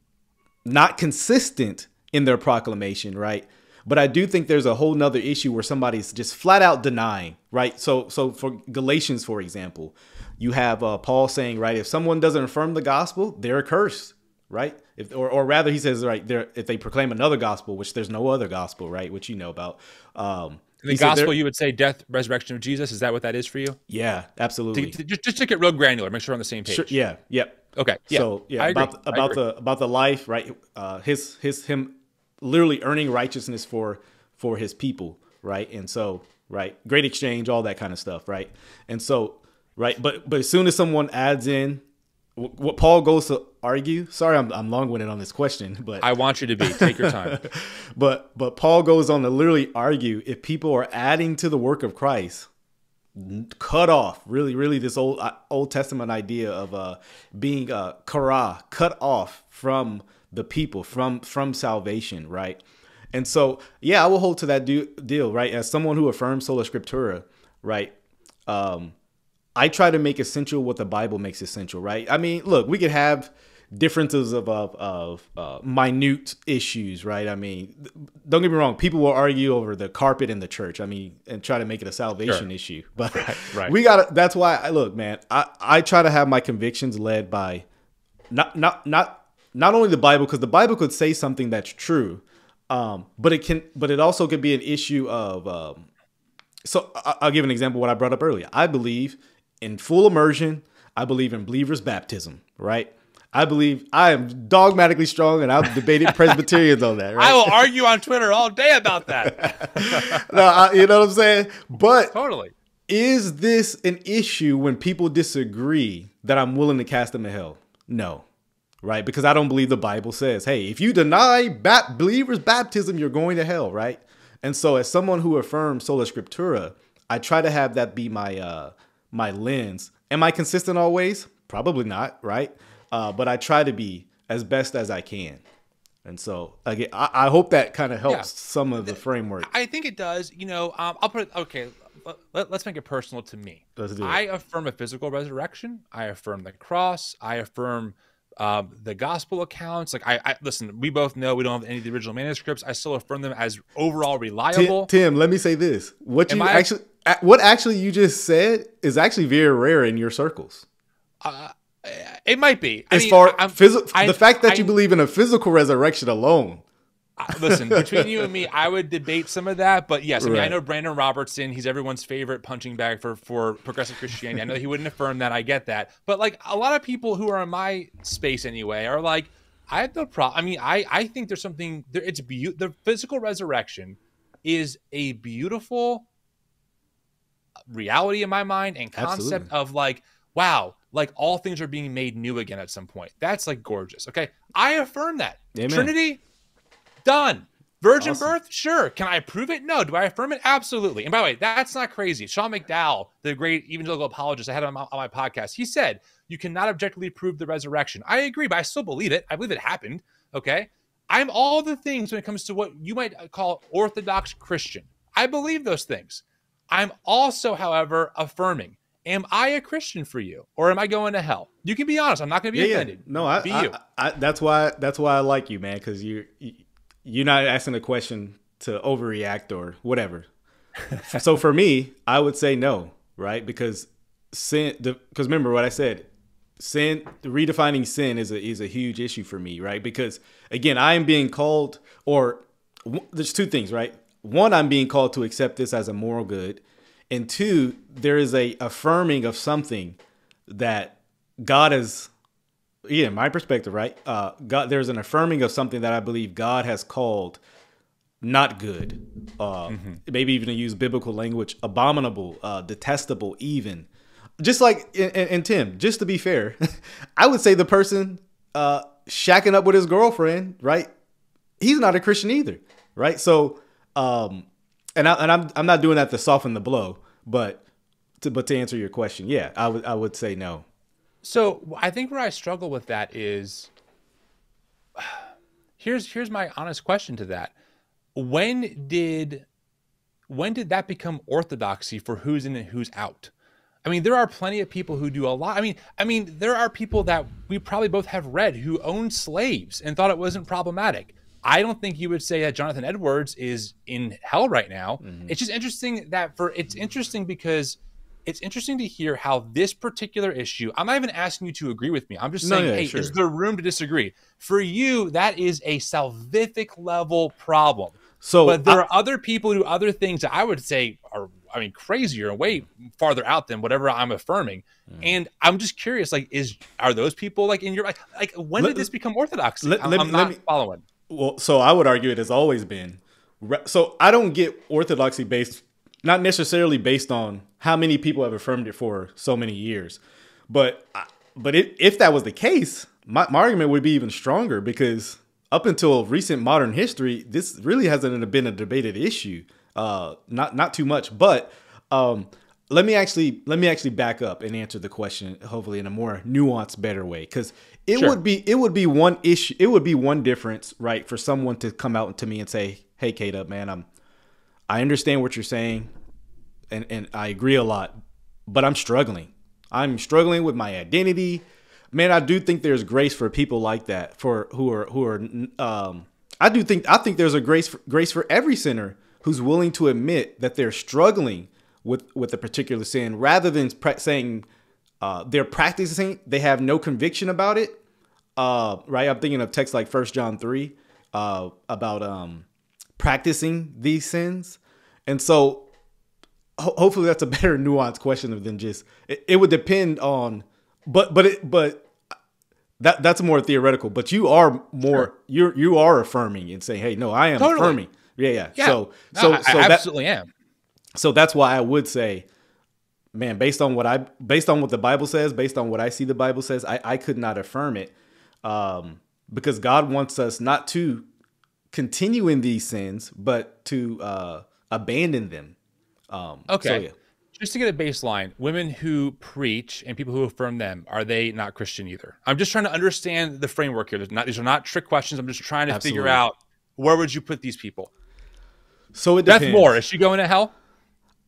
not consistent in their proclamation, right? But I do think there's a whole nother issue where somebody's just flat out denying, right? So for Galatians, for example, you have Paul saying, right, if someone doesn't affirm the gospel, they're accursed, right? Or rather, he says, right, if they proclaim another gospel, which there's no other gospel, right, which you know about. The gospel, you would say death, resurrection of Jesus. Is that what that is for you? Yeah, absolutely. Just to get real granular, make sure we're on the same page. Sure, yeah, yep. Okay. Yeah. So yeah, about the life, right? Him literally earning righteousness for his people, right? And so, right, great exchange, all that kind of stuff, right? And so, right, but as soon as someone adds in what Paul goes to argue, sorry, I'm long-winded on this question, but I want you to be. Take your time. but Paul goes on to literally argue if people are adding to the work of Christ, cut off, really this Old Testament idea of being kara, cut off from the people, from salvation, right? And so, yeah, I will hold to that deal, right? As someone who affirms sola scriptura, right? I try to make essential what the Bible makes essential, right? I mean, look, we could have differences of minute issues, right? I mean, don't get me wrong. People will argue over the carpet in the church. I mean, and try to make it a salvation issue. But right. we got to, that's why look, man, I try to have my convictions led by not only the Bible, because the Bible could say something that's true. But it also could be an issue of, so I'll give an example of what I brought up earlier. I believe in full immersion. I believe in believer's baptism, right? I believe I am dogmatically strong, and I've debated Presbyterians on that, right? I will argue on Twitter all day about that. No, you know what I'm saying? But totally. Is this an issue when people disagree that I'm willing to cast them in hell? No, right? Because I don't believe the Bible says, hey, if you deny believer's baptism, you're going to hell, right? And so as someone who affirms sola scriptura, I try to have that be my my lens. Am I consistent always? Probably not, right? But I try to be as best as I can. And so, again, I hope that kind of helps some of the framework. I think it does. You know, I'll put it, okay, let's make it personal to me. Let's do it. I affirm a physical resurrection. I affirm the cross. I affirm the gospel accounts. Like I listen, we both know we don't have any of the original manuscripts. I still affirm them as overall reliable. Tim, let me say this. What actually you just said is actually very rare in your circles. It might be. The fact that you believe in a physical resurrection alone. Listen, between you and me, I would debate some of that, but yes, I mean, I know Brandon Robertson, he's everyone's favorite punching bag for progressive Christianity. I know he wouldn't affirm that. I get that. But like a lot of people who are in my space anyway are like, I have no problem. I mean, I think there's something there. The physical resurrection is a beautiful reality in my mind and concept of like, wow, like all things are being made new again at some point. That's like gorgeous. Okay. I affirm that. Amen. Trinity, done. Virgin birth, sure. Can I prove it? No. Do I affirm it? Absolutely. And by the way, that's not crazy. Sean McDowell, the great evangelical apologist, I had him on my podcast. He said, you cannot objectively prove the resurrection. I agree, but I still believe it. I believe it happened. Okay. I'm all the things when it comes to what you might call Orthodox Christian. I believe those things. I'm also, however, affirming, am I a Christian for you, or am I going to hell? You can be honest. I'm not going to be offended. No, that's why I like you, man, because you're not asking a question to overreact or whatever. So for me, I would say no, right? Because sin, because remember what I said, sin, redefining sin is a huge issue for me, right? Because again, I am being called, or there's two things, right? One, I'm being called to accept this as a moral good, and two, there is a affirming of something that God has, yeah, my perspective, right? God, there's an affirming of something that I believe God has called not good, maybe even to use biblical language, abominable, detestable, even. Just like, and Tim, just to be fair, I would say the person shacking up with his girlfriend, right? He's not a Christian either, right? So, I'm not doing that to soften the blow, but to answer your question, yeah, I would say no. So I think where I struggle with that is, here's my honest question to that. When did that become orthodoxy for who's in and who's out? I mean, there are plenty of people who do a lot. I mean, there are people that we probably both have read who owned slaves and thought it wasn't problematic. I don't think you would say that Jonathan Edwards is in hell right now. It's just interesting it's interesting because it's interesting to hear how this particular issue, I'm not even asking you to agree with me. I'm just saying, sure. Is there room to disagree? For you, that is a salvific level problem. But there are other people who do other things that I would say are, crazier and way farther out than whatever I'm affirming. And I'm just curious, are those people in your, when did this become orthodoxy? I'm not following. Well, so I would argue it has always been. So I don't get orthodoxy based, not necessarily based on how many people have affirmed it for so many years. But if that was the case, my argument would be even stronger, because up until recent modern history, this really hasn't been a debated issue. Not too much, but let me actually back up and answer the question, hopefully in a more nuanced, better way, because it would be one issue. It would be one difference, right, for someone to come out to me and say, "Hey, Kate, man, I understand what you're saying, and I agree a lot, but I'm struggling. I'm struggling with my identity." Man, I do think there's grace for people like that, who are. I think there's a grace for every sinner who's willing to admit that they're struggling with a particular sin, rather than saying they're practicing, they have no conviction about it. Right? I'm thinking of texts like 1 John 3 about practicing these sins, and so hopefully that's a better nuanced question than just it would depend on. But that's more theoretical. But you are more you are affirming and saying, "Hey, no, I am affirming." Yeah. So I absolutely am. So that's why I would say, man, based on what the Bible says, based on what I see the Bible says, I could not affirm it, because God wants us not to continue in these sins, but to abandon them. Okay. So, yeah. Just to get a baseline, women who preach and people who affirm them, are they not Christian either? I'm just trying to understand the framework here. These are not trick questions. I'm just trying to figure out, where would you put these people? So it depends. Beth Moore, is she going to hell?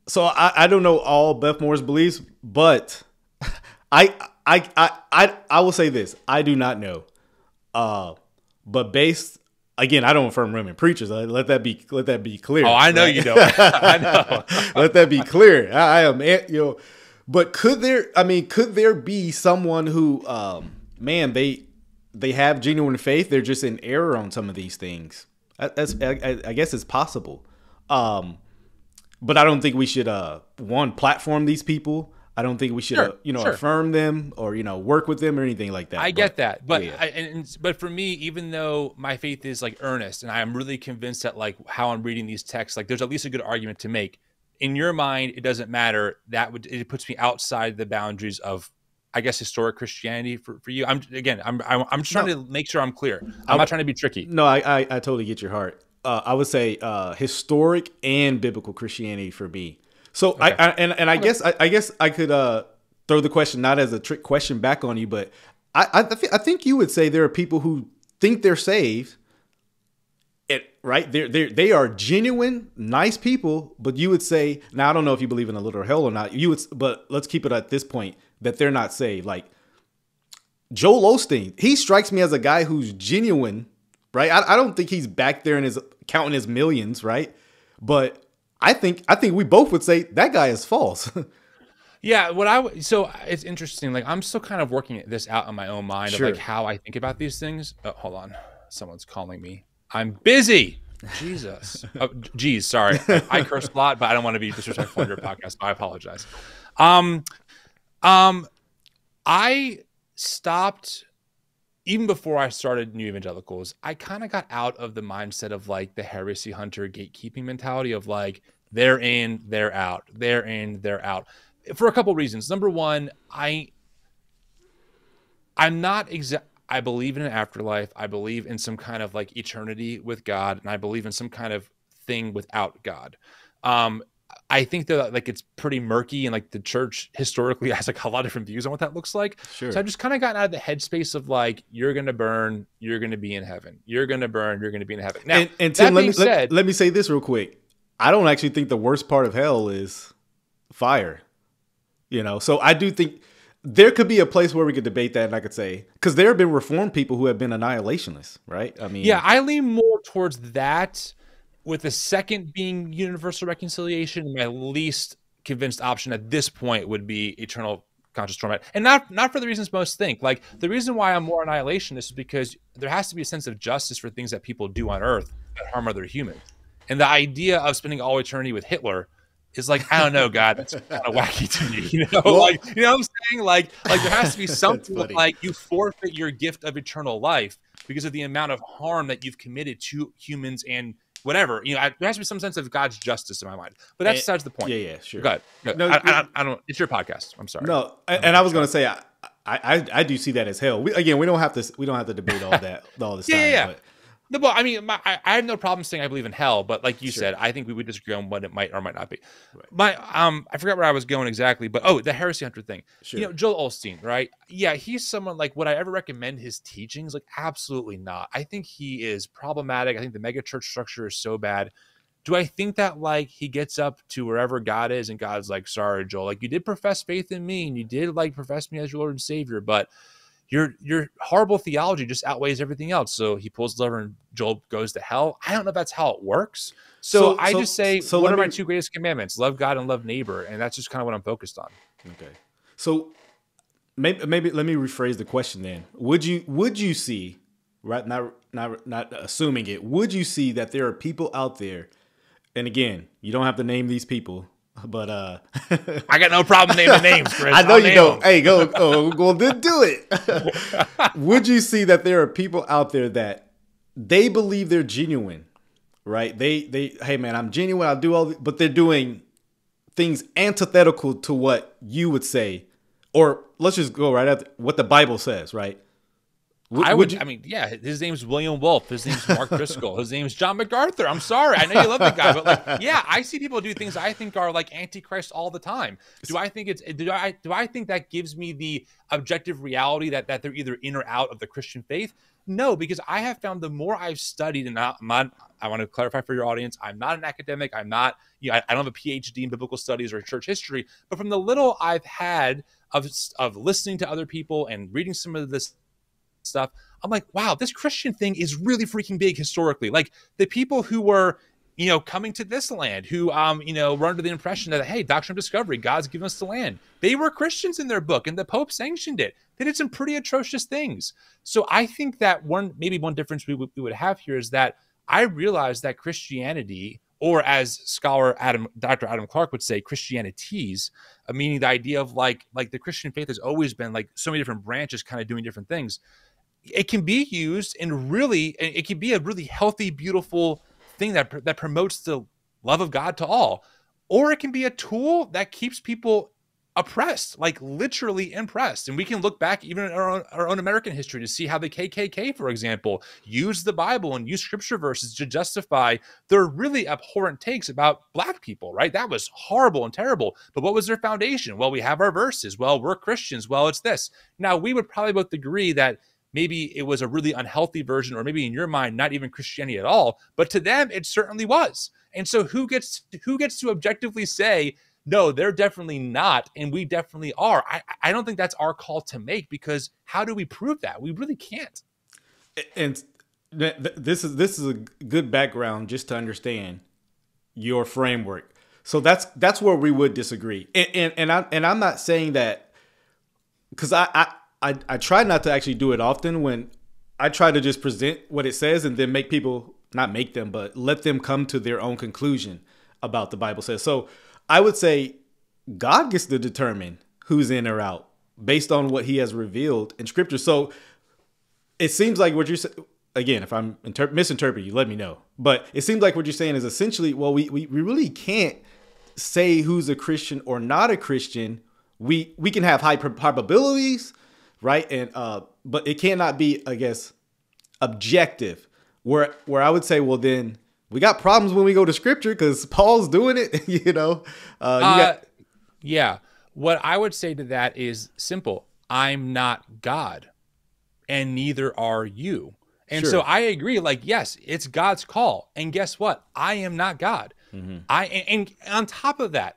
So I don't know all Beth Moore's beliefs, but I will say this: I do not know. But again, I don't affirm women preachers. Let that be clear. Oh, I know, right? You don't. I know. Let that be clear. I am, but could there be someone who, man, they have genuine faith, they're just in error on some of these things? I guess it's possible. But I don't think we should platform these people. I don't think we should affirm them or work with them or anything like that. I get that, but but for me, even though my faith is earnest and I am really convinced that how I'm reading these texts, there's at least a good argument to make. In your mind, it doesn't matter. It puts me outside the boundaries of, I guess, historic Christianity for you. I'm just trying to make sure I'm clear. I'm not trying to be tricky. No, I totally get your heart. I would say historic and biblical Christianity for me. So okay. I guess I could throw the question not as a trick question back on you, but I think you would say there are people who think they're saved, right? They are genuine, nice people, but you would say, now I don't know if you believe in a literal hell or not. But let's keep it at this point that they're not saved. Like Joel Osteen, he strikes me as a guy who's genuine, right? I don't think he's back there and counting his millions, right? But I think we both would say that guy is false. Yeah, so it's interesting. Like I'm still kind of working this out in my own mind of like how I think about these things. Oh, hold on, someone's calling me. I'm busy. Jesus. Oh, geez, sorry. I curse a lot, but I don't want to be disrespectful on your podcast. I apologize. I stopped even before I started New Evangelicals. I kind of got out of the mindset of like the heresy hunter gatekeeping mentality of like they're in, they're out, they're in, they're out. For a couple of reasons. Number one, I'm not I believe in an afterlife. I believe in some kind of like eternity with God, and I believe in some kind of thing without God. I think that like it's pretty murky, and like the church historically has like a lot of different views on what that looks like. Sure. So I've just kind of gotten out of the headspace of like, you're going to burn, you're going to be in heaven. You're going to burn, you're going to be in heaven. Now, and Tim, let me say this real quick. I don't actually think the worst part of hell is fire. You know, so I do think there could be a place where we could debate that, and I could say, because there have been Reformed people who have been annihilationists, right? I mean, yeah, I lean more towards that, with the second being universal reconciliation. My least convinced option at this point would be eternal conscious torment, and not for the reasons most think. Like the reason why I'm more annihilationist is because there has to be a sense of justice for things that people do on Earth that harm other humans, and the idea of spending all eternity with Hitler is like, I don't know, God, that's kind of wacky to me, you know? Well, like, you know what I'm saying? Like there has to be something like you forfeit your gift of eternal life because of the amount of harm that you've committed to humans and whatever. You know, there has to be some sense of God's justice in my mind. But that's besides the point. Yeah, sure. Go ahead. No, I don't. It's your podcast. I'm sorry. No, and I was going to say, I do see that as hell. We don't have to debate all that all this time. Yeah. But. No, well, I mean, I have no problem saying I believe in hell, but like you said, I think we would disagree on what it might or might not be. Right. I forgot where I was going exactly, but the heresy hunter thing. Sure. You know, Joel Osteen, right? Yeah, he's someone like, would I ever recommend his teachings? Like, absolutely not. I think he is problematic. I think the mega church structure is so bad. Do I think that like he gets up to wherever God is and God's like, sorry, Joel, like you did profess faith in me and you did like profess me as your Lord and Savior, but your horrible theology just outweighs everything else. So he pulls the lever and Joel goes to hell. I don't know if that's how it works. So I just say, what are my two greatest commandments? Love God and love neighbor. And that's just kind of what I'm focused on. Okay. So maybe let me rephrase the question then. Would you see, right, not assuming it, would you see that there are people out there, and again, you don't have to name these people, but I got no problem naming names, Chris. I know you don't. Hey, go. Well, then do it. Would you see that there are people out there that they believe they're genuine, right? They hey man, I'm genuine. I'll do all, but they're doing things antithetical to what you would say, or let's just go right at what the Bible says, right? I mean, yeah, his name's William Wolfe. His name's Mark Driscoll. His name's John MacArthur. I'm sorry. I know you love the guy, but like, yeah, I see people do things I think are like Antichrist all the time. Do I think that gives me the objective reality that they're either in or out of the Christian faith? No, because I have found the more I've studied, and I want to clarify for your audience, I'm not an academic. I'm not, I don't have a PhD in biblical studies or church history, but from the little I've had of listening to other people and reading some of this stuff, I'm like, wow, this Christian thing is really freaking big historically. Like the people who were, coming to this land, who, were under the impression that, hey, doctrine of discovery, God's given us the land. They were Christians in their book, and the Pope sanctioned it. They did some pretty atrocious things. So I think that one difference we would have here is that I realize that Christianity, or as scholar Dr. Adam Clark would say, Christianities, meaning the idea of like the Christian faith has always been like so many different branches kind of doing different things. It can be used it can be a really healthy, beautiful thing that promotes the love of God to all, or it can be a tool that keeps people oppressed, like literally oppressed. And we can look back even at our own American history to see how the KKK, for example, used the Bible and used scripture verses to justify their really abhorrent takes about Black people, right? That was horrible and terrible. But what was their foundation? Well, we have our verses. Well, we're Christians. Well, it's this. Now, we would probably both agree that maybe it was a really unhealthy version, or maybe in your mind, not even Christianity at all. But to them, it certainly was. And so who gets to objectively say, no, they're definitely not, and we definitely are? I don't think that's our call to make, because how do we prove that? We really can't. And this is a good background just to understand your framework. So that's where we would disagree. And I'm not saying that, because I try not to actually do it often, when I try to just present what it says and then make people, not make them, but let them come to their own conclusion about the Bible says. So I would say God gets to determine who's in or out based on what he has revealed in scripture. So it seems like what you're saying, again, if I'm misinterpreting you, let me know. But it seems like what you're saying is essentially, well, we really can't say who's a Christian or not a Christian. We can have high probabilities, right? And but it cannot be, I guess, objective. Where I would say, well, then we got problems when we go to scripture because Paul's doing it, you know. Yeah. What I would say to that is simple. I'm not God, and neither are you. And Sure. so I agree, like, yes, it's God's call. And guess what? I am not God. And on top of that,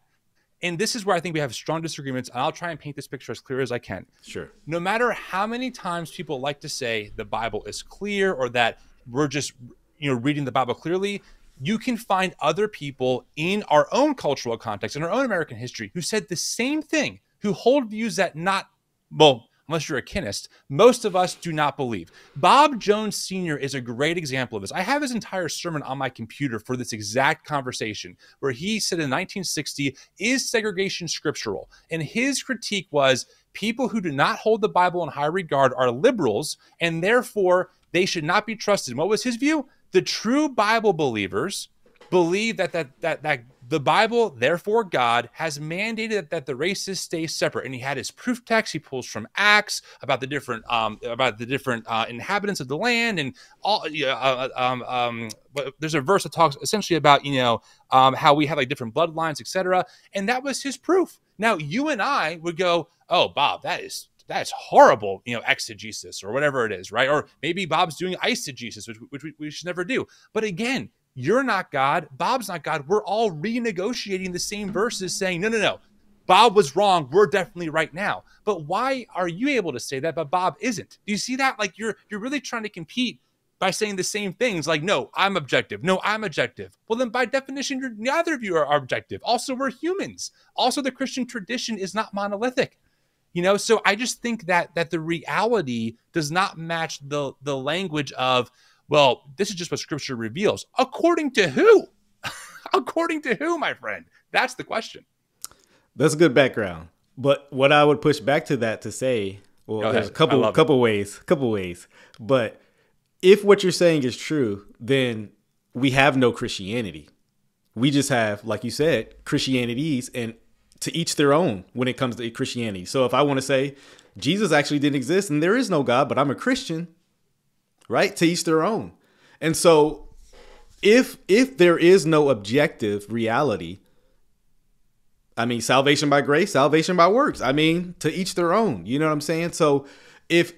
and this is where I think we have strong disagreements, and I'll try and paint this picture as clear as I can. Sure. No matter how many times people like to say the Bible is clear or that we're just, reading the Bible clearly, you can find other people in our own cultural context, in our own American history, who said the same thing, who hold views that unless you're a kinist, most of us do not believe. Bob Jones Sr. is a great example of this. I have his entire sermon on my computer for this exact conversation, where he said in 1960, is segregation scriptural? And his critique was, people who do not hold the Bible in high regard are liberals, and therefore they should not be trusted. And what was his view? The true Bible believers believe that the Bible, therefore God, has mandated that the races stay separate. And he had his proof text he pulls from Acts about the different inhabitants of the land, and all. There's a verse that talks essentially about how we have like different bloodlines, etc. And that was his proof. Now you and I would go, oh, Bob, that's horrible, exegesis or whatever it is, right? Or maybe Bob's doing eisegesis, which we should never do. But again, you're not God. Bob's not God. We're all renegotiating the same verses saying, no. Bob was wrong. We're definitely right now. But why are you able to say that, but Bob isn't? Do you see that? Like you're really trying to compete by saying the same things. Like, no, I'm objective. No, I'm objective. Well, then by definition, neither of you are objective. Also, we're humans. Also, the Christian tradition is not monolithic. So I just think that the reality does not match the language of, well, this is just what scripture reveals. According to who? According to who, my friend? That's the question. That's a good background. But what I would push back to that to say, well, there's a couple ways. But if what you're saying is true, then we have no Christianity. We just have, like you said, Christianities, and to each their own when it comes to Christianity. So if I want to say Jesus actually didn't exist and there is no God, but I'm a Christian, right? To each their own. And so if there is no objective reality, I mean, salvation by grace, salvation by works, I mean, to each their own, you know what I'm saying? So to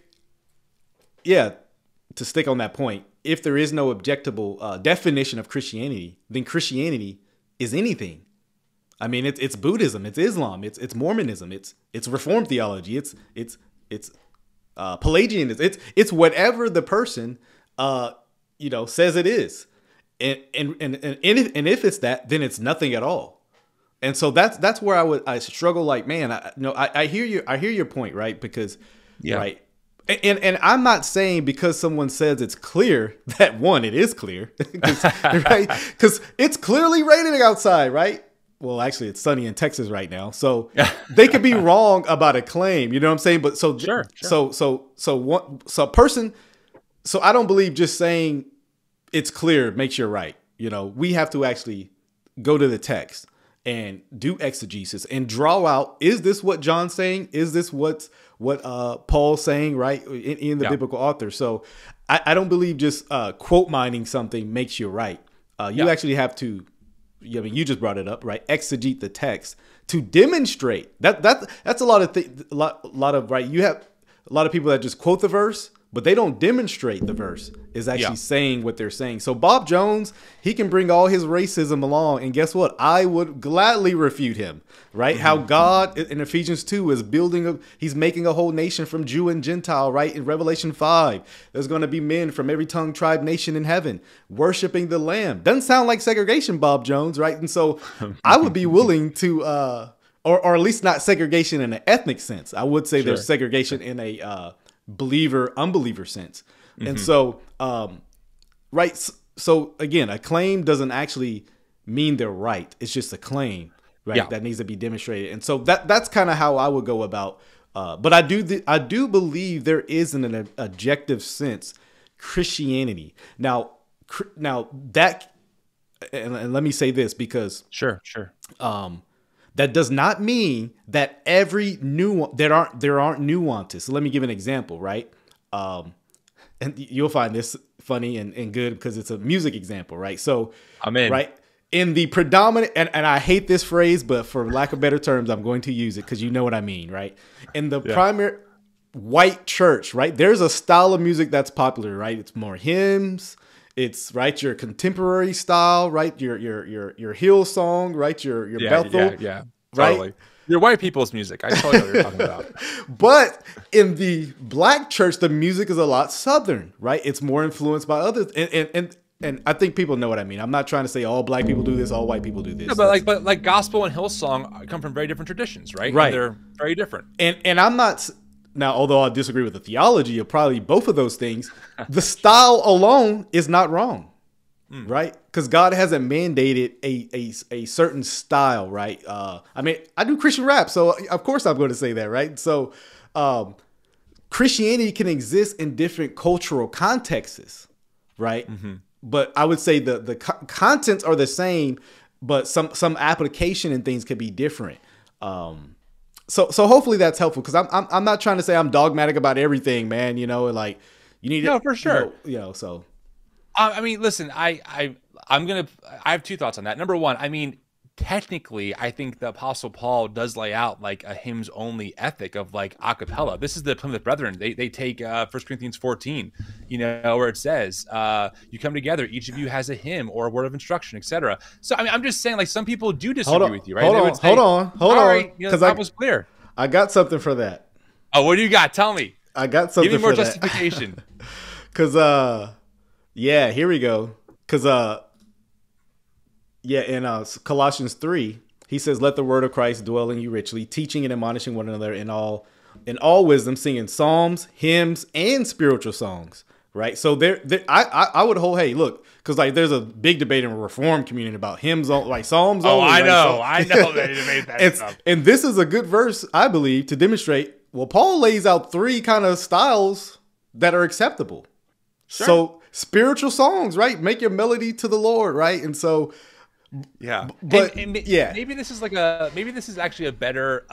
stick on that point, if there is no objectable definition of Christianity, then Christianity is anything. I mean, it's Buddhism, it's Islam, it's Mormonism, it's Reformed theology, it's Pelagianism, it's whatever the person says it is, and if it's that, then it's nothing at all. And so that's where I struggle. Like, man, I hear your point, right? Because right. And I'm not saying because someone says it's clear that it is clear, right? Because it's clearly raining outside, right? Well, actually, it's sunny in Texas right now, so they could be wrong about a claim. You know what I'm saying? But so I don't believe just saying it's clear makes you right. We have to actually go to the text and do exegesis and draw out: is this what John's saying? Is this what Paul's saying? Right in the biblical author. So I don't believe just quote mining something makes you right. You actually have to. I mean, you just brought it up, right? Exegete the text to demonstrate that's a lot of right. You have a lot of people that just quote the verse, but they don't demonstrate the verse is actually saying what they're saying. So Bob Jones, he can bring all his racism along, and guess what? I would gladly refute him, right? How God in Ephesians 2 is he's making a whole nation from Jew and Gentile, right? In Revelation 5, there's going to be men from every tongue, tribe, nation in heaven worshiping the Lamb. Doesn't sound like segregation, Bob Jones, right? And so I would be willing to, or at least not segregation in an ethnic sense. I would say there's segregation in a believer-unbeliever sense. And so, right. So again, a claim doesn't actually mean they're right. It's just a claim, right? That needs to be demonstrated. And so that's kind of how I would go about. But I do believe there is in an objective sense Christianity. Now that, and let me say this because that does not mean that there aren't nuances. So let me give an example, right? And you'll find this funny and good because it's a music example, right? So I'm in. Right? In the predominant, and I hate this phrase, but for lack of better terms, I'm going to use it because you know what I mean, right? In the primary white church, right? There's a style of music that's popular, right? It's more hymns. It's right your contemporary style, right? Your Hillsong, right? Your Bethel, right? Totally. Your white people's music. I totally know what you're talking about. But in the black church, the music is a lot Southern, right? It's more influenced by others, and I think people know what I mean. I'm not trying to say all black people do this, all white people do this. No, but like gospel and Hillsong come from very different traditions, right? Right. And they're very different. And I'm not. Now, although I disagree with the theology of probably both of those things, the style alone is not wrong, right? Because God hasn't mandated a certain style, right? I mean, I do Christian rap, so of course I'm going to say that, right? So Christianity can exist in different cultural contexts, right? But I would say the contents are the same, but some application and things could be different. So hopefully that's helpful because I'm not trying to say I'm dogmatic about everything, man. You know, like you need no for sure. So I mean, listen, I have two thoughts on that. Number one, I mean, technically, I think the Apostle Paul does lay out like a hymns only ethic of like a cappella. This is the Plymouth Brethren. They take 1 Corinthians 14, you know, where it says, you come together, each of you has a hymn or a word of instruction, etc. So I mean, I'm just saying, like, some people do disagree with you, right? Hold on. Because that was clear. I got something for that. Oh, what do you got? Tell me. I got something for that. Give me more justification. Because, yeah, here we go. Because, in Colossians 3, he says, let the word of Christ dwell in you richly, teaching and admonishing one another in all wisdom, singing psalms, hymns, and spiritual songs. Right. So I would hold, hey, look, because like there's a big debate in the Reformed community about hymns, like psalms. Oh, only, I know. Right? I know they debate that stuff. And this is a good verse, I believe, to demonstrate. Well, Paul lays out three kind of styles that are acceptable. Sure. So spiritual songs, right? Make your melody to the Lord. Right. And so. Yeah, but maybe this is actually a better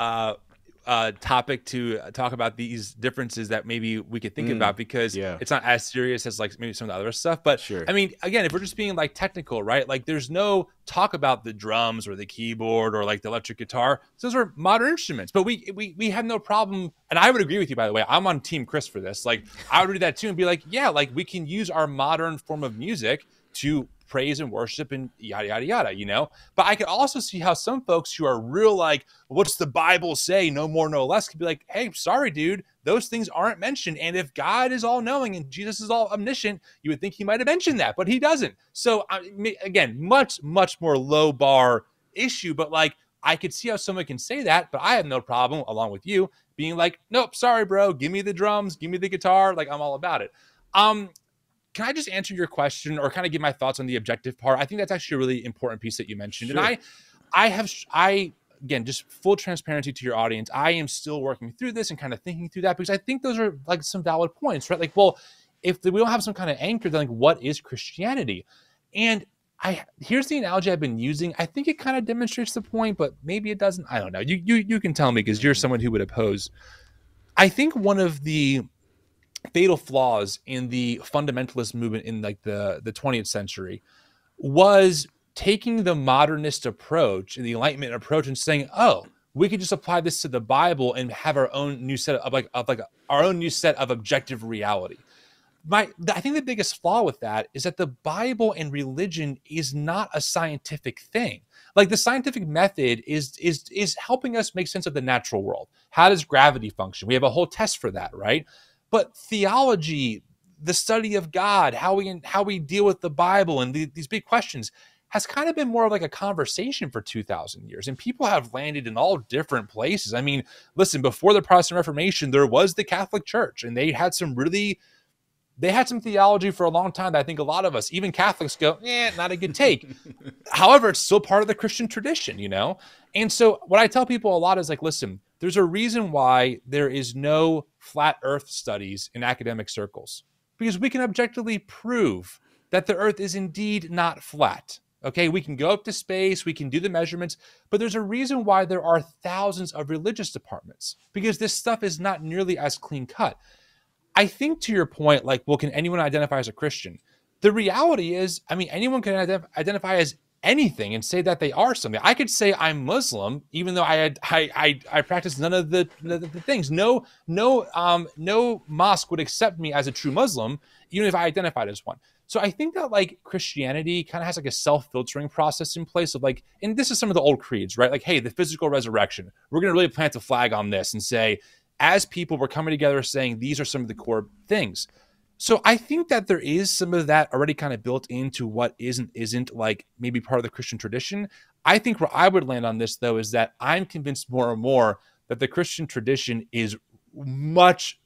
topic to talk about these differences that maybe we could think about because it's not as serious as like maybe some of the other stuff. But I mean, again, if we're just being like technical, right? Like there's no talk about the drums or the keyboard or like the electric guitar. Those are modern instruments, but we have no problem. And I would agree with you, by the way. I'm on Team Chris for this. Like I would do that too and be like, yeah, like we can use our modern form of music to praise and worship and yada, yada, yada, you know? But I could also see how some folks who are real like, what's the Bible say? No more, no less, could be like, hey, sorry, dude, those things aren't mentioned. And if God is all knowing and Jesus is all omniscient, you would think he might have mentioned that, but he doesn't. So again, much, much more low bar issue, but like, I could see how someone can say that, but I have no problem, along with you, being like, nope, sorry, bro, give me the drums, give me the guitar, like I'm all about it. Can I just answer your question or kind of give my thoughts on the objective part? I think that's actually a really important piece that you mentioned. Sure. And I again, just full transparency to your audience, I am still working through this and kind of thinking through that because I think those are like some valid points, right? Like, well, if we don't have some kind of anchor, then like, what is Christianity? And here's the analogy I've been using. I think it kind of demonstrates the point, but maybe it doesn't. I don't know. You can tell me because you're someone who would oppose. I think one of the fatal flaws in the fundamentalist movement in like the 20th century was taking the modernist approach and the Enlightenment approach and saying, oh, we could just apply this to the Bible and have our own new set of our own new set of objective reality. I think the biggest flaw with that is that the Bible and religion is not a scientific thing. Like the scientific method is helping us make sense of the natural world. How does gravity function? We have a whole test for that, right? But theology, the study of God, how we deal with the Bible and these big questions has kind of been more of like a conversation for 2,000 years. And people have landed in all different places. I mean, listen, before the Protestant Reformation, there was the Catholic Church, and they had some theology for a long time that I think a lot of us, even Catholics, go, not a good take. However, it's still part of the Christian tradition, you know? And so what I tell people a lot is like, listen, there's a reason why there is no flat earth studies in academic circles, because we can objectively prove that the earth is indeed not flat. Okay, we can go up to space, we can do the measurements, but there's a reason why there are thousands of religious departments, because this stuff is not nearly as clean cut. I think to your point, like, well, can anyone identify as a Christian? The reality is, I mean, anyone can identify as anything and say that they are something. I could say I'm Muslim, even though I practice none of the things. No mosque would accept me as a true Muslim, even if I identified as one. So I think that like Christianity kind of has like a self-filtering process in place of like, and this is some of the old creeds, right? Like, hey, the physical resurrection, we're going to really plant a flag on this and say, as people, we're coming together saying these are some of the core things. So I think that there is some of that already kind of built into what isn't like maybe part of the Christian tradition. I think where I would land on this, though, is that I'm convinced more and more that the Christian tradition is much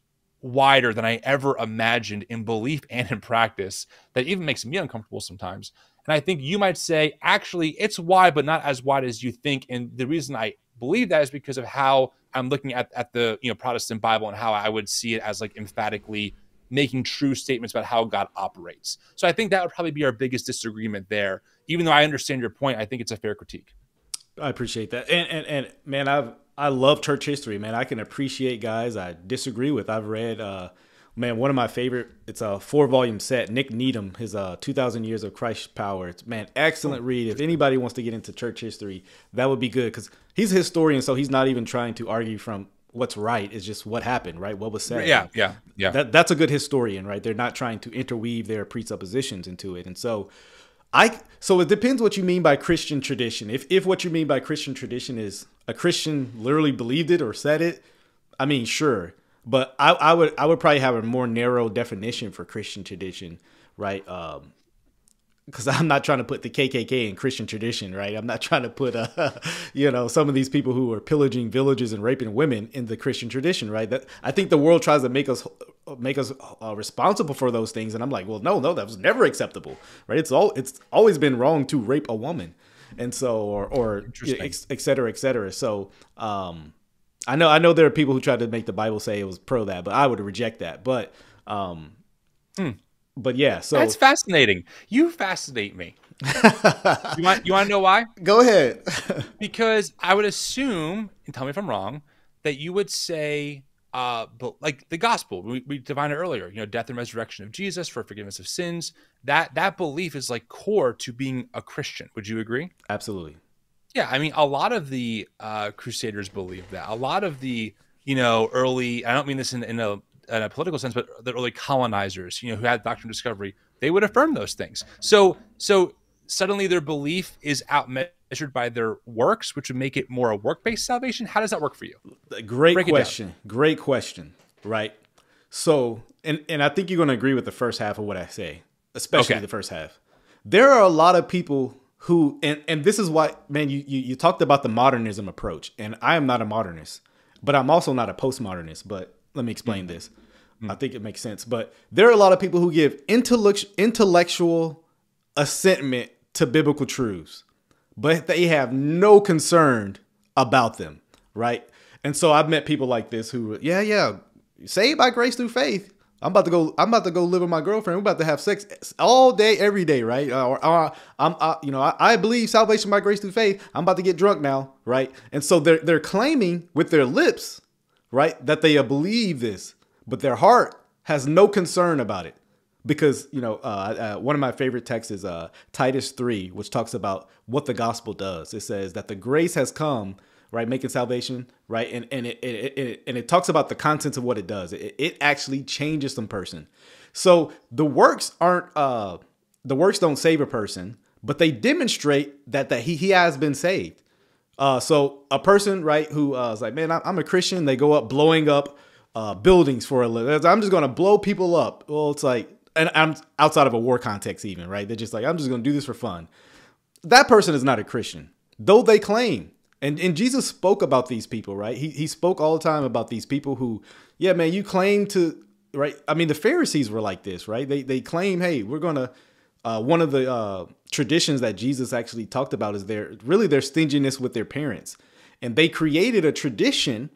wider than I ever imagined in belief and in practice. That even makes me uncomfortable sometimes. And I think you might say, actually, it's wide, but not as wide as you think. And the reason I believe that is because of how I'm looking at the Protestant Bible and how I would see it as like emphatically making true statements about how God operates. So I think that would probably be our biggest disagreement there. Even though I understand your point, I think it's a fair critique. I appreciate that. And man, I love church history, man. I can appreciate guys I disagree with. I've read, one of my favorite, it's a 4-volume set, Nick Needham, his 2,000 Years of Christ's Power. It's, man, excellent read. If anybody wants to get into church history, that would be good, because he's a historian, so he's not even trying to argue from what's right. It's just what happened, right? What was said. Yeah. That's a good historian, right? They're not trying to interweave their presuppositions into it. And so it depends what you mean by Christian tradition. If what you mean by Christian tradition is a Christian literally believed it or said it, I mean, sure. But I would probably have a more narrow definition for Christian tradition, right? Because I'm not trying to put the KKK in Christian tradition, right? I'm not trying to put, some of these people who are pillaging villages and raping women in the Christian tradition, right? That I think the world tries to make us responsible for those things, and I'm like, well, no, that was never acceptable, right? It's always been wrong to rape a woman, and so or et cetera, et cetera. So I know there are people who try to make the Bible say it was pro that, but I would reject that. But But yeah, so that's fascinating. You fascinate me. You want to know why? Go ahead. Because I would assume, and tell me if I'm wrong, that you would say, but like the gospel, we defined it earlier, death and resurrection of Jesus for forgiveness of sins. That belief is like core to being a Christian. Would you agree? Absolutely. Yeah, I mean, a lot of the Crusaders believed that. A lot of the early, I don't mean this in a political sense, but the early colonizers, who had doctrine of discovery, they would affirm those things. So suddenly their belief is outmeasured by their works, which would make it more a work-based salvation. How does that work for you? Great question. Right. So, and I think you're going to agree with the first half of what I say, especially the first half. There are a lot of people who, and this is why, man, you talked about the modernism approach, and I am not a modernist, but I'm also not a postmodernist, but let me explain this. I think it makes sense. But there are a lot of people who give intellectual assentment to biblical truths, but they have no concern about them, right? And so I've met people like this who, saved by grace through faith. I'm about to go live with my girlfriend. We're about to have sex all day, every day, right? I believe salvation by grace through faith. I'm about to get drunk now, right? And so they're claiming with their lips, right, that they believe this, but their heart has no concern about it, because one of my favorite texts is Titus 3, which talks about what the gospel does. It says that the grace has come right? Making salvation, right? And it talks about the contents of what it does. It actually changes some person. So the works don't save a person, but they demonstrate that he has been saved. So a person, right, who is like, man, I'm a Christian. They go up blowing up buildings for a living. I'm just going to blow people up. Well, it's like, and I'm outside of a war context even, right? They're just like, I'm just going to do this for fun. That person is not a Christian, though they claim. And Jesus spoke about these people, right? He spoke all the time about these people who, yeah, man, you claim to, right? I mean, the Pharisees were like this, right? They claim, hey, we're going to, one of the traditions that Jesus actually talked about is their stinginess with their parents. And they created a tradition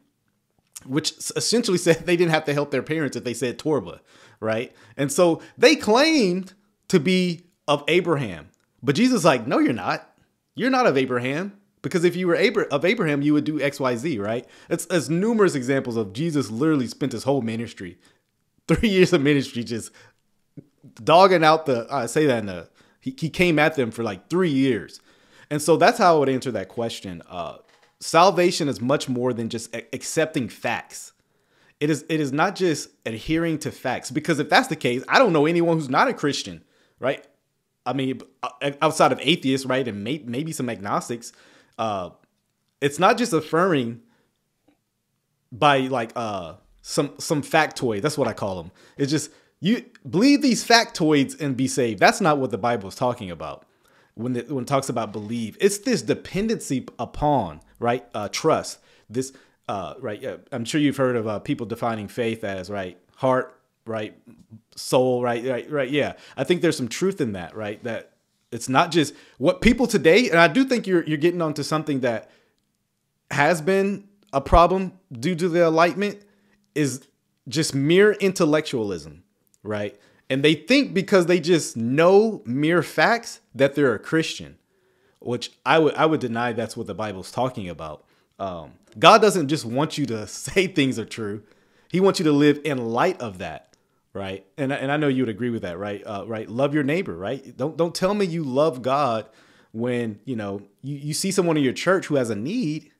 which essentially said they didn't have to help their parents if they said Torah, right? And so they claimed to be of Abraham. But Jesus is like, no, you're not. You're not of Abraham. Because if you were of Abraham, you would do X, Y, Z, right? It's numerous examples of Jesus literally spent his whole ministry, 3 years of ministry, just dogging out he came at them for like 3 years. And so that's how I would answer that question. Salvation is much more than just accepting facts. It is not just adhering to facts, because if that's the case, I don't know anyone who's not a Christian, right? I mean, outside of atheists, right? And maybe some agnostics, it's not just affirming by like, some factoid. That's what I call them. It's just, you believe these factoids and be saved. That's not what the Bible is talking about. When it talks about believe, it's this dependency upon, right? Trust. This, right? I'm sure you've heard of people defining faith as, right, heart, right, soul, right. Yeah, I think there's some truth in that, right? That it's not just what people today, and I do think you're getting onto something that has been a problem due to the Enlightenment, is just mere intellectualism, right? And they think because they just know mere facts that they're a Christian, which I would deny that's what the Bible's talking about. God doesn't just want you to say things are true. He wants you to live in light of that, right? And I know you would agree with that, right? Right. Love your neighbor, right? Don't tell me you love God when, you see someone in your church who has a need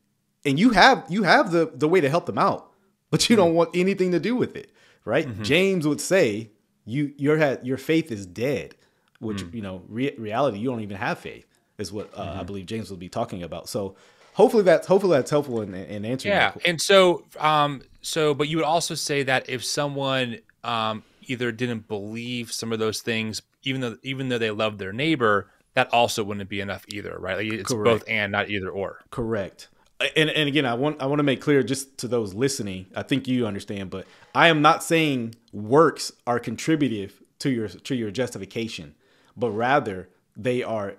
and you have the way to help them out, but you don't want anything to do with it, right? Mm-hmm. James would say, your faith is dead, which, reality, you don't even have faith is what I believe James will be talking about. So hopefully that's helpful in answering. Yeah. And so, but you would also say that if someone either didn't believe some of those things, even though they love their neighbor, that also wouldn't be enough either, right? Like it's Correct. Both and, not either or. Correct. And again, I want to make clear just to those listening, I think you understand, but I am not saying works are contributive to your justification, but rather they are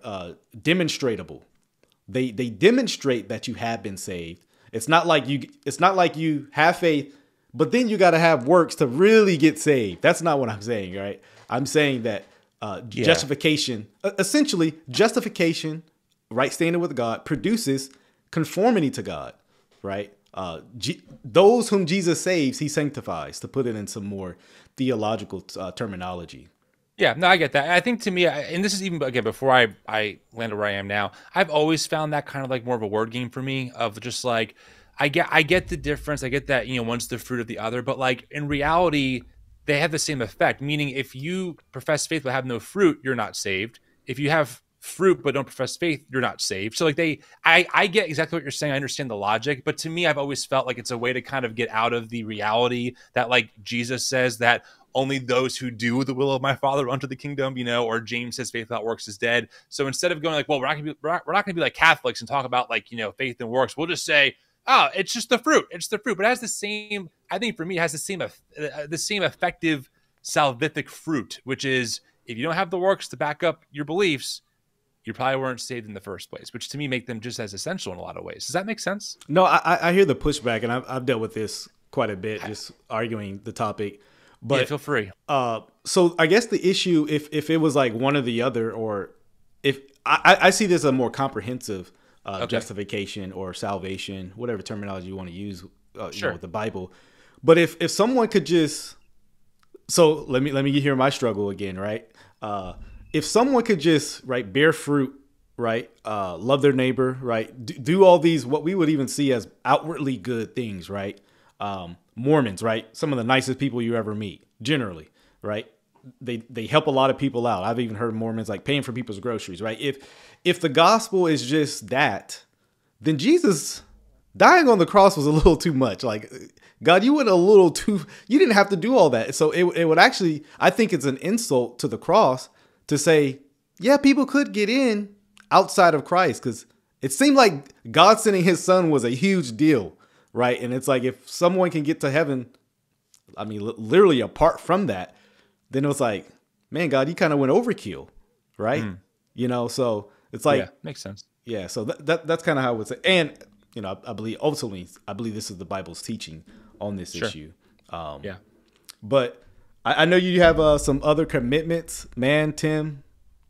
demonstratable. They demonstrate that you have been saved. It's not like you have faith, but then you got to have works to really get saved. That's not what I'm saying, right? I'm saying that justification, essentially justification, right standing with God, produces conformity to God, right? Those whom Jesus saves, he sanctifies, to put it in some more theological terminology. Yeah, no, I get that. I think to me, and this is even, again, before I landed where I am now, I've always found that kind of like more of a word game for me, of just like, I get the difference. I get that, one's the fruit of the other, but like in reality, they have the same effect. Meaning if you profess faith but have no fruit, you're not saved. If you have fruit but don't profess faith, you're not saved. So like I get exactly what you're saying. I understand the logic, but to me, I've always felt like it's a way to kind of get out of the reality that like Jesus says that only those who do the will of my Father enter the kingdom, or James says faith without works is dead. So instead of going like, well, we're not going to be like Catholics and talk about like, faith and works, we'll just say, oh, it's just the fruit. It's the fruit. But it has the same, I think for me, it has the same effective salvific fruit, which is if you don't have the works to back up your beliefs, you probably weren't saved in the first place, which to me make them just as essential in a lot of ways. Does that make sense? No, I hear the pushback, and I've dealt with this quite a bit, just arguing the topic. But yeah, feel free. So I guess the issue, if it was like one or the other, or if I see this as a more comprehensive justification or salvation, whatever terminology you want to use, with the Bible. But if someone could just, so let me hear my struggle again, right? If someone could just bear fruit, right? Love their neighbor, right? Do all these, what we would even see as outwardly good things, right? Mormons, right? Some of the nicest people you ever meet, generally, right? They help a lot of people out. I've even heard Mormons like paying for people's groceries, right? If the gospel is just that, then Jesus dying on the cross was a little too much. Like, God, you didn't have to do all that. So it would actually, I think it's an insult to the cross to say, yeah, people could get in outside of Christ, because it seemed like God sending his son was a huge deal, right? And it's like, if someone can get to heaven, I mean, literally apart from that, then it was like, man, God, you kind of went overkill, right? You know, so it's like, yeah, makes sense. Yeah, so that's kind of how I would say. And, you know, I believe this is the Bible's teaching on this issue. Yeah. But I know you have some other commitments, man, Tim.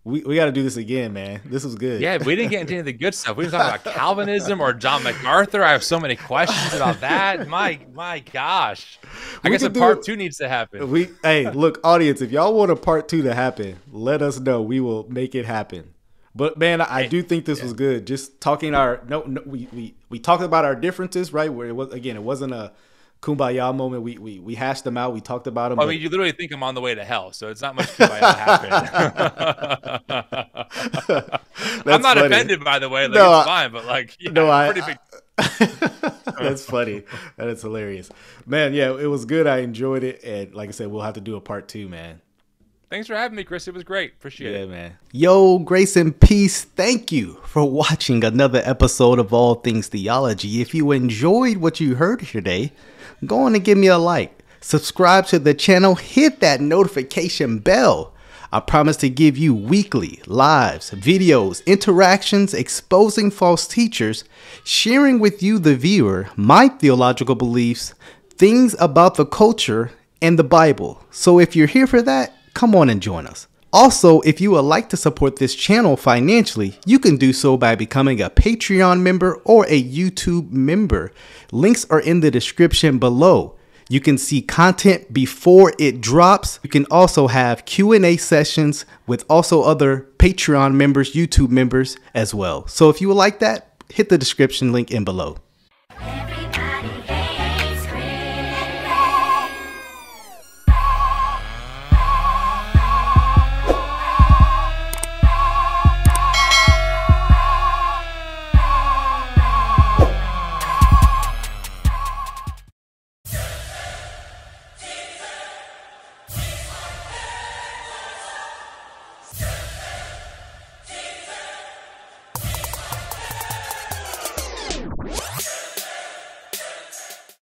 We got to do this again, man. This was good. Yeah, we didn't get into any of the good stuff. We didn't talk about Calvinism or John MacArthur. I have so many questions about that. My gosh. I guess a part 2 needs to happen. Hey, look, audience, if y'all want a part 2 to happen, let us know. We will make it happen. But man, I do think this was good. Just talking we talked about our differences, right? Where it wasn't a kumbaya moment. We hashed them out. We talked about them. I mean, you literally think I'm on the way to hell, so it's not much kumbaya happened. I'm not offended, by the way. Like, it's fine, but like, yeah, pretty big. That's funny. That is hilarious, man. Yeah, it was good. I enjoyed it, and like I said, we'll have to do a part 2, man. Thanks for having me, Chris. It was great. Appreciate it. Yeah, man. Yo, grace and peace. Thank you for watching another episode of All Things Theology. If you enjoyed what you heard today, go on and give me a like. Subscribe to the channel. Hit that notification bell. I promise to give you weekly lives, videos, interactions, exposing false teachers, sharing with you, the viewer, my theological beliefs, things about the culture, and the Bible. So if you're here for that, come on and join us. Also, if you would like to support this channel financially, you can do so by becoming a Patreon member or a YouTube member. Links are in the description below. You can see content before it drops. You can also have Q&A sessions with also other Patreon members, YouTube members as well. So if you would like that, hit the description link in below.